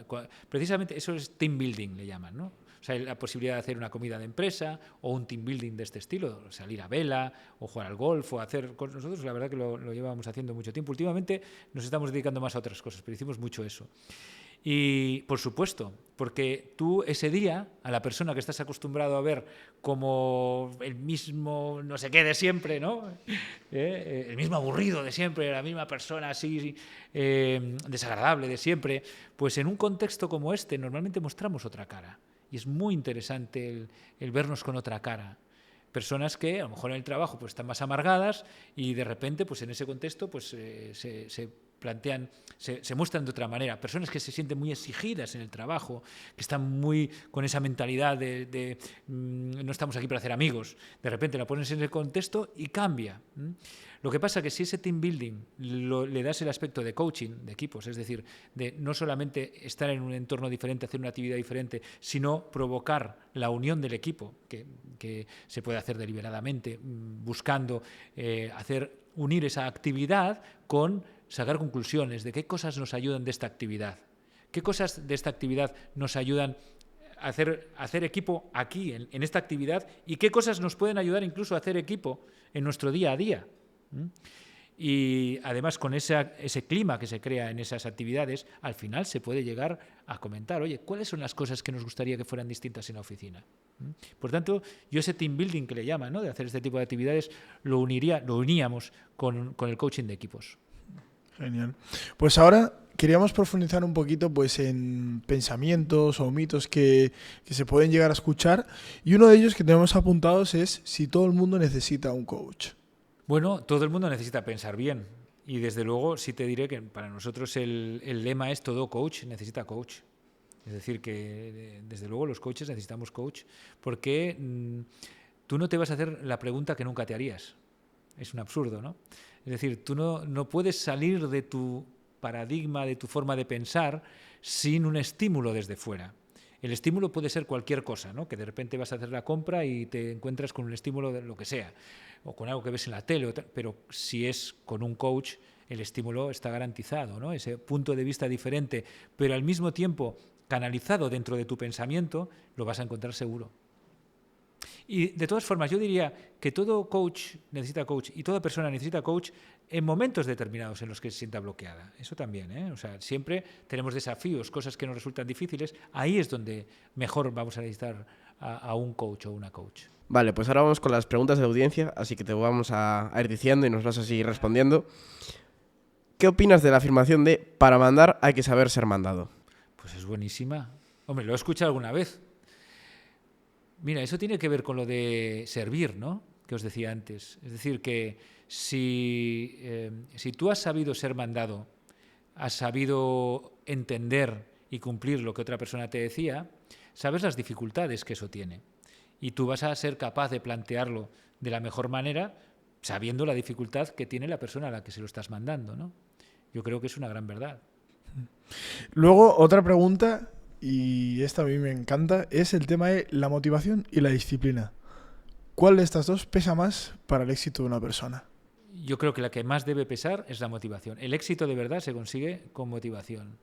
Precisamente eso es team building, le llaman, ¿no? O sea, la posibilidad de hacer una comida de empresa o un team building de este estilo, salir a vela o jugar al golf o hacer cosas. Nosotros la verdad que lo llevamos haciendo mucho tiempo. Últimamente nos estamos dedicando más a otras cosas, pero hicimos mucho eso. Y por supuesto, porque tú ese día a la persona que estás acostumbrado a ver como el mismo no sé qué de siempre, ¿no? El mismo aburrido de siempre, la misma persona así desagradable de siempre, pues en un contexto como este normalmente mostramos otra cara. Y es muy interesante el vernos con otra cara. Personas que a lo mejor en el trabajo pues están más amargadas y de repente pues en ese contexto pues se plantean, se muestran de otra manera. Personas que se sienten muy exigidas en el trabajo, que están muy con esa mentalidad de no estamos aquí para hacer amigos. De repente la pones en ese contexto y cambia. Lo que pasa es que si ese team building le das el aspecto de coaching de equipos, es decir, de no solamente estar en un entorno diferente, hacer una actividad diferente, sino provocar la unión del equipo, que se puede hacer deliberadamente, buscando unir esa actividad con sacar conclusiones de qué cosas nos ayudan de esta actividad, qué cosas de esta actividad nos ayudan a hacer equipo aquí, en esta actividad, y qué cosas nos pueden ayudar incluso a hacer equipo en nuestro día a día. Y además con ese clima que se crea en esas actividades, al final se puede llegar a comentar, oye, ¿cuáles son las cosas que nos gustaría que fueran distintas en la oficina? Por tanto, yo ese team building que le llaman, ¿no?, de hacer este tipo de actividades, lo uníamos con el coaching de equipos. Genial. Pues ahora queríamos profundizar un poquito pues en pensamientos o mitos que se pueden llegar a escuchar, y uno de ellos que tenemos apuntados es si todo el mundo necesita un coach. Bueno, todo el mundo necesita pensar bien, y desde luego sí te diré que para nosotros el lema es todo coach necesita coach. Es decir, que desde luego los coaches necesitamos coach porque tú no te vas a hacer la pregunta que nunca te harías. Es un absurdo, ¿no? Es decir, tú no puedes salir de tu paradigma, de tu forma de pensar, sin un estímulo desde fuera. El estímulo puede ser cualquier cosa, ¿no? Que de repente vas a hacer la compra y te encuentras con un estímulo de lo que sea, o con algo que ves en la tele, pero si es con un coach, el estímulo está garantizado, ¿no? Ese punto de vista diferente, pero al mismo tiempo canalizado dentro de tu pensamiento, lo vas a encontrar seguro. Y de todas formas, yo diría que todo coach necesita coach y toda persona necesita coach en momentos determinados en los que se sienta bloqueada. Eso también, ¿eh? O sea, siempre tenemos desafíos, cosas que nos resultan difíciles. Ahí es donde mejor vamos a necesitar a un coach o una coach. Vale, pues ahora vamos con las preguntas de audiencia, así que te vamos a ir diciendo y nos vas a seguir respondiendo. ¿Qué opinas de la afirmación de para mandar hay que saber ser mandado? Pues es buenísima. Hombre, lo he escuchado alguna vez. Mira, eso tiene que ver con lo de servir, ¿no? Que os decía antes. Es decir, que si tú has sabido ser mandado, has sabido entender y cumplir lo que otra persona te decía, sabes las dificultades que eso tiene. Y tú vas a ser capaz de plantearlo de la mejor manera, sabiendo la dificultad que tiene la persona a la que se lo estás mandando, ¿no? Yo creo que es una gran verdad. Luego, otra pregunta, y esta a mí me encanta, es el tema de la motivación y la disciplina. ¿Cuál de estas dos pesa más para el éxito de una persona? Yo creo que la que más debe pesar es la motivación. El éxito de verdad se consigue con motivación.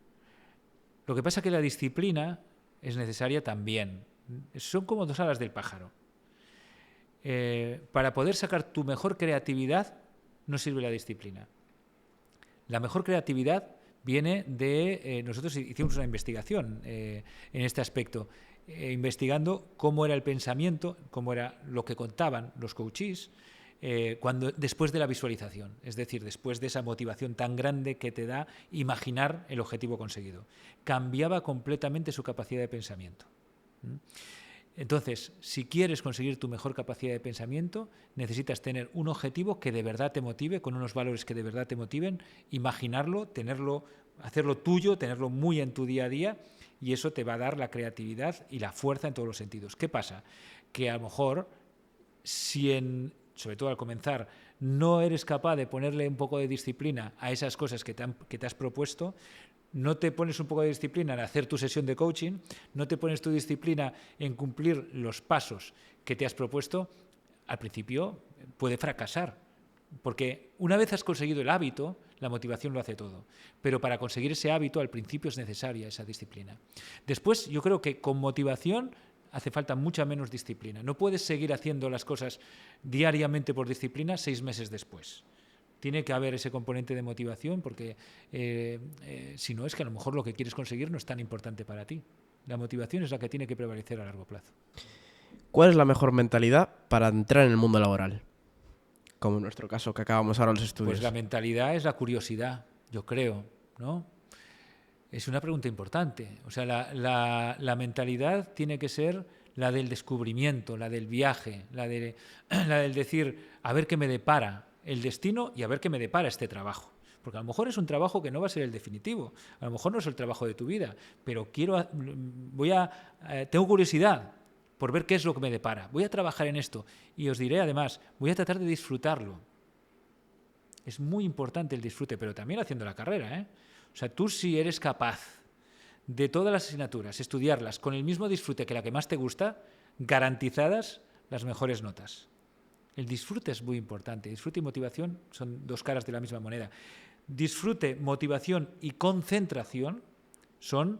Lo que pasa es que la disciplina es necesaria también. Son como dos alas del pájaro. Para poder sacar tu mejor creatividad no sirve la disciplina. La mejor creatividad viene de... nosotros hicimos una investigación en este aspecto, investigando cómo era el pensamiento, cómo era lo que contaban los coaches después de la visualización, es decir, después de esa motivación tan grande que te da imaginar el objetivo conseguido. Cambiaba completamente su capacidad de pensamiento. Entonces, si quieres conseguir tu mejor capacidad de pensamiento, necesitas tener un objetivo que de verdad te motive, con unos valores que de verdad te motiven, imaginarlo, hacerlo tuyo, tenerlo muy en tu día a día, y eso te va a dar la creatividad y la fuerza en todos los sentidos. ¿Qué pasa? Que a lo mejor, sobre todo al comenzar, no eres capaz de ponerle un poco de disciplina a esas cosas que te has propuesto, no te pones un poco de disciplina en hacer tu sesión de coaching, no te pones tu disciplina en cumplir los pasos que te has propuesto, al principio puede fracasar. Porque una vez has conseguido el hábito, la motivación lo hace todo. Pero para conseguir ese hábito, al principio es necesaria esa disciplina. Después, yo creo que con motivación hace falta mucha menos disciplina. No puedes seguir haciendo las cosas diariamente por disciplina 6 meses después. Tiene que haber ese componente de motivación porque si no es que a lo mejor lo que quieres conseguir no es tan importante para ti. La motivación es la que tiene que prevalecer a largo plazo. ¿Cuál es la mejor mentalidad para entrar en el mundo laboral? Como en nuestro caso, que acabamos ahora los estudios. Pues la mentalidad es la curiosidad, yo creo, ¿no? Es una pregunta importante. O sea, la mentalidad tiene que ser la del descubrimiento, la del viaje, la del decir, a ver qué me depara el destino y a ver qué me depara este trabajo. Porque a lo mejor es un trabajo que no va a ser el definitivo, a lo mejor no es el trabajo de tu vida, pero tengo curiosidad por ver qué es lo que me depara. Voy a trabajar en esto y os diré además, voy a tratar de disfrutarlo. Es muy importante el disfrute, pero también haciendo la carrera, ¿eh? O sea, tú si eres capaz de todas las asignaturas, estudiarlas con el mismo disfrute que la que más te gusta, garantizadas las mejores notas. El disfrute es muy importante. Disfrute y motivación son dos caras de la misma moneda. Disfrute, motivación y concentración son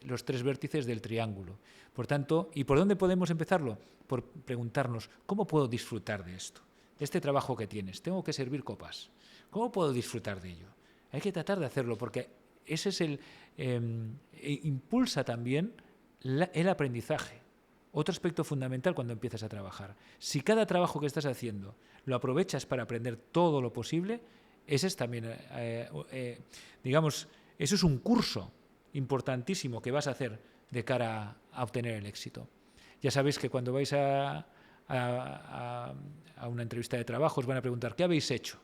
los tres vértices del triángulo. Por tanto, ¿y por dónde podemos empezarlo? Por preguntarnos, ¿cómo puedo disfrutar de esto? De este trabajo que tienes. Tengo que servir copas. ¿Cómo puedo disfrutar de ello? Hay que tratar de hacerlo porque ese es impulsa también el aprendizaje. Otro aspecto fundamental cuando empiezas a trabajar. Si cada trabajo que estás haciendo lo aprovechas para aprender todo lo posible, ese es también, eso es un curso importantísimo que vas a hacer de cara a obtener el éxito. Ya sabéis que cuando vais a una entrevista de trabajo os van a preguntar ¿qué habéis hecho?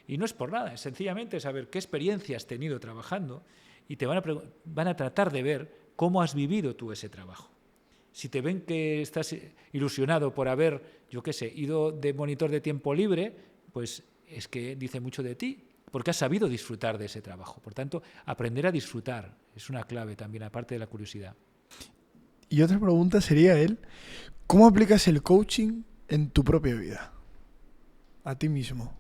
Y no es por nada, es sencillamente saber qué experiencia has tenido trabajando y te van a tratar de ver cómo has vivido tú ese trabajo. Si te ven que estás ilusionado por haber, yo qué sé, ido de monitor de tiempo libre, pues es que dice mucho de ti, porque has sabido disfrutar de ese trabajo. Por tanto, aprender a disfrutar es una clave también, aparte de la curiosidad. Y otra pregunta sería ¿cómo aplicas el coaching en tu propia vida? A ti mismo.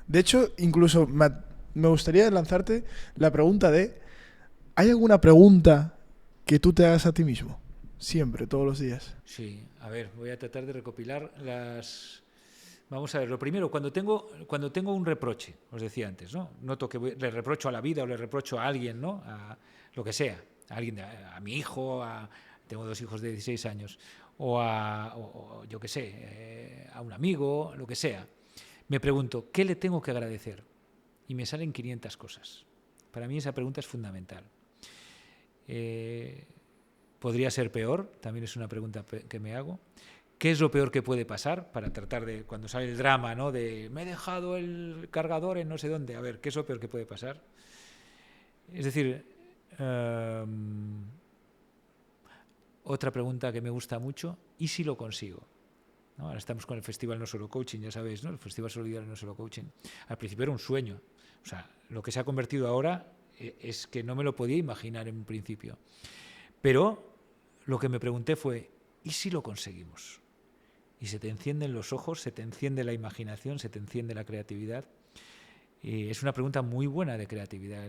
De hecho, incluso me gustaría lanzarte la pregunta ¿hay alguna pregunta que tú te hagas a ti mismo? Siempre, todos los días. Sí, a ver, voy a tratar de recopilar las... Vamos a ver, lo primero, cuando tengo un reproche, os decía antes, ¿no? Noto que le reprocho a la vida o le reprocho a alguien, ¿no? A lo que sea, a alguien, a mi hijo, tengo 2 hijos de 16 años, o yo qué sé, a un amigo, lo que sea. Me pregunto, ¿qué le tengo que agradecer? Y me salen 500 cosas. Para mí esa pregunta es fundamental. ¿Podría ser peor? También es una pregunta que me hago. ¿Qué es lo peor que puede pasar? Para tratar de, cuando sale el drama, ¿no? De me he dejado el cargador en no sé dónde. A ver, ¿qué es lo peor que puede pasar? Es decir, otra pregunta que me gusta mucho, ¿y si lo consigo? ¿No? Ahora estamos con el Festival No Solo Coaching, ya sabéis, ¿no? El Festival Solidario No Solo Coaching. Al principio era un sueño. O sea, lo que se ha convertido ahora es que no me lo podía imaginar en un principio. Pero lo que me pregunté fue, ¿y si lo conseguimos? Y se te encienden los ojos, se te enciende la imaginación, se te enciende la creatividad. Y es una pregunta muy buena de creatividad.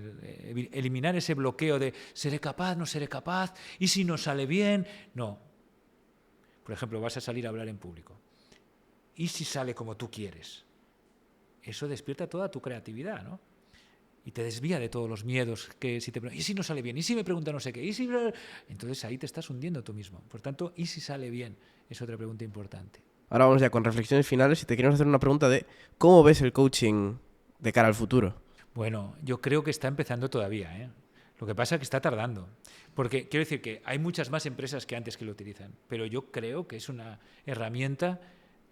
Eliminar ese bloqueo de ¿seré capaz, no seré capaz? ¿Y si no sale bien? No. Por ejemplo, vas a salir a hablar en público. ¿Y si sale como tú quieres? Eso despierta toda tu creatividad, ¿no? Y te desvía de todos los miedos que si te preguntan, ¿y si no sale bien? ¿Y si me pregunta no sé qué? ¿Y si... Entonces ahí te estás hundiendo tú mismo. Por tanto, ¿y si sale bien? Es otra pregunta importante. Ahora vamos ya con reflexiones finales y te queremos hacer una pregunta de ¿cómo ves el coaching de cara al futuro? Bueno, yo creo que está empezando todavía, ¿eh? Lo que pasa es que está tardando. Porque quiero decir que hay muchas más empresas que antes que lo utilizan, pero yo creo que es una herramienta.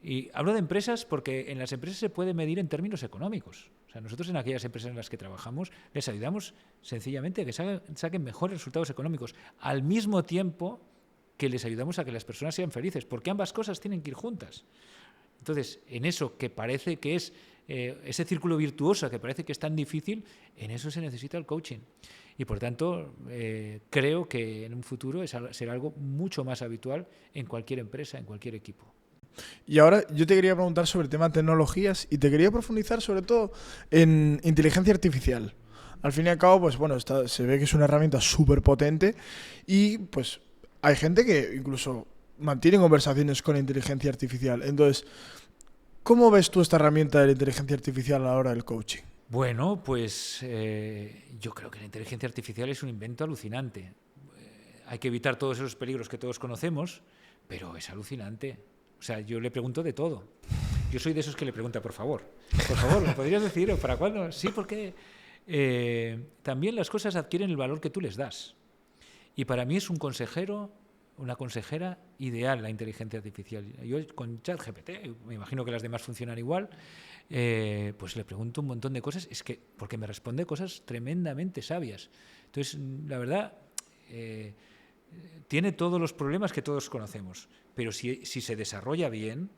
Y hablo de empresas porque en las empresas se puede medir en términos económicos. O sea, nosotros en aquellas empresas en las que trabajamos les ayudamos sencillamente a que saquen mejores resultados económicos, al mismo tiempo que les ayudamos a que las personas sean felices, porque ambas cosas tienen que ir juntas. Entonces, en eso que parece que es ese círculo virtuoso que parece que es tan difícil, en eso se necesita el coaching. Y por tanto, creo que en un futuro será algo mucho más habitual en cualquier empresa, en cualquier equipo. Y ahora yo te quería preguntar sobre el tema de tecnologías y te quería profundizar sobre todo en inteligencia artificial. Al fin y al cabo, pues bueno, se ve que es una herramienta súper potente y pues hay gente que incluso mantiene conversaciones con inteligencia artificial. Entonces, ¿cómo ves tú esta herramienta de la inteligencia artificial a la hora del coaching? Bueno, pues yo creo que la inteligencia artificial es un invento alucinante. Hay que evitar todos esos peligros que todos conocemos, pero es alucinante. O sea, yo le pregunto de todo. Yo soy de esos que le pregunta, por favor, ¿me podrías decir o para cuándo? Sí, porque también las cosas adquieren el valor que tú les das. Y para mí es un consejero, una consejera ideal la inteligencia artificial. Yo con ChatGPT, me imagino que las demás funcionan igual, pues le pregunto un montón de cosas, porque me responde cosas tremendamente sabias. Entonces, la verdad, tiene todos los problemas que todos conocemos, pero si se desarrolla bien,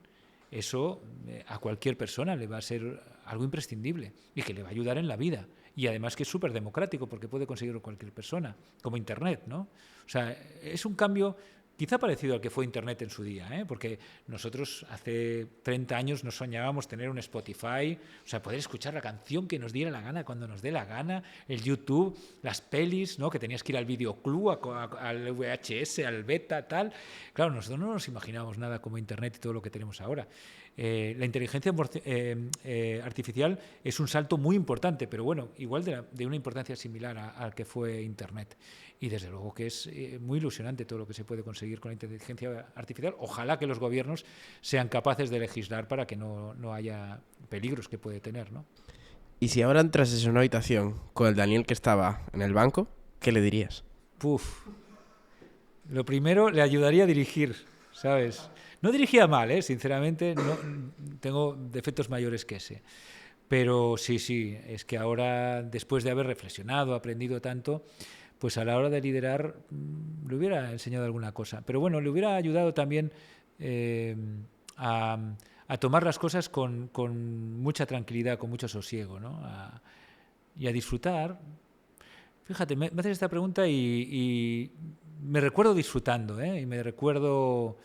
eso a cualquier persona le va a ser algo imprescindible y que le va a ayudar en la vida. Y además que es súper democrático porque puede conseguirlo cualquier persona, como Internet, ¿no? O sea, es un cambio quizá parecido al que fue Internet en su día, porque nosotros hace 30 años nos soñábamos tener un Spotify, o sea, poder escuchar la canción que nos diera la gana cuando nos dé la gana, el YouTube, las pelis, ¿no? Que tenías que ir al videoclub, al VHS, al beta, tal. Claro, nosotros no nos imaginábamos nada como Internet y todo lo que tenemos ahora. La inteligencia artificial es un salto muy importante, pero bueno, igual de una importancia similar al que fue Internet. Y desde luego que es muy ilusionante todo lo que se puede conseguir con la inteligencia artificial. Ojalá que los gobiernos sean capaces de legislar para que no haya peligros que puede tener, ¿no? Y si ahora entras en una habitación con el Daniel que estaba en el banco, ¿qué le dirías? Lo primero, le ayudaría a dirigir, ¿sabes? No dirigía mal, sinceramente, no, tengo defectos mayores que ese. Pero sí, es que ahora, después de haber reflexionado, aprendido tanto, pues a la hora de liderar le hubiera enseñado alguna cosa. Pero bueno, le hubiera ayudado también a tomar las cosas con mucha tranquilidad, con mucho sosiego, ¿no? Y a disfrutar. Fíjate, me haces esta pregunta y me recuerdo disfrutando, ¿eh? Y me recuerdo...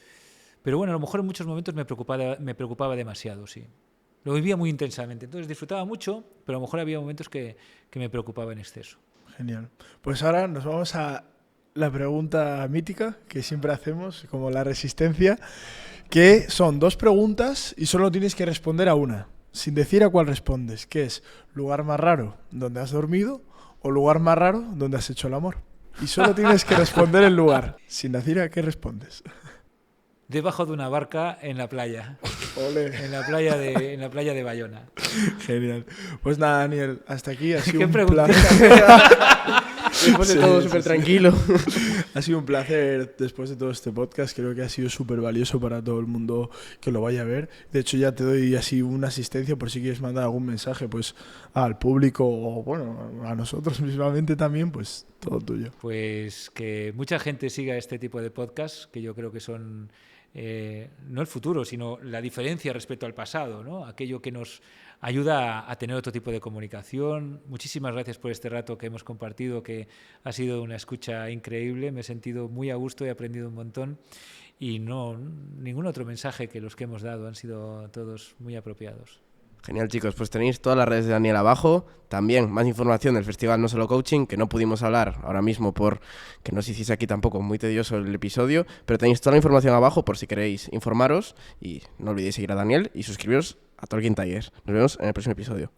Pero bueno, a lo mejor en muchos momentos me preocupaba demasiado, sí. Lo vivía muy intensamente. Entonces disfrutaba mucho, pero a lo mejor había momentos que me preocupaba en exceso. Genial. Pues ahora nos vamos a la pregunta mítica que siempre hacemos, como la resistencia, que son 2 preguntas y solo tienes que responder a una, sin decir a cuál respondes, que es lugar más raro donde has dormido o lugar más raro donde has hecho el amor. Y solo tienes que responder el lugar, sin decir a qué respondes. Debajo de una barca en la playa. Ole. En la playa de Bayona. Genial. Pues nada, Daniel, hasta aquí ha sido ¿Qué un preguntita? placer. Después de todo súper tranquilo. Ha sido un placer después de todo este podcast. Creo que ha sido súper valioso para todo el mundo que lo vaya a ver. De hecho, ya te doy así una asistencia por si quieres mandar algún mensaje pues al público o bueno, a nosotros mismamente también, pues todo tuyo. Pues que mucha gente siga este tipo de podcasts, que yo creo que son no el futuro, sino la diferencia respecto al pasado, ¿no? Aquello que nos ayuda a tener otro tipo de comunicación. Muchísimas gracias por este rato que hemos compartido, que ha sido una escucha increíble. Me he sentido muy a gusto, he aprendido un montón y no ningún otro mensaje que los que hemos dado han sido todos muy apropiados. Genial, chicos, pues tenéis todas las redes de Daniel abajo. También más información del festival No Solo Coaching, que no pudimos hablar ahora mismo por que no os hiciese aquí tampoco muy tedioso el episodio, pero tenéis toda la información abajo por si queréis informaros y no olvidéis seguir a Daniel y suscribiros a Talking Tigers. Nos vemos en el próximo episodio.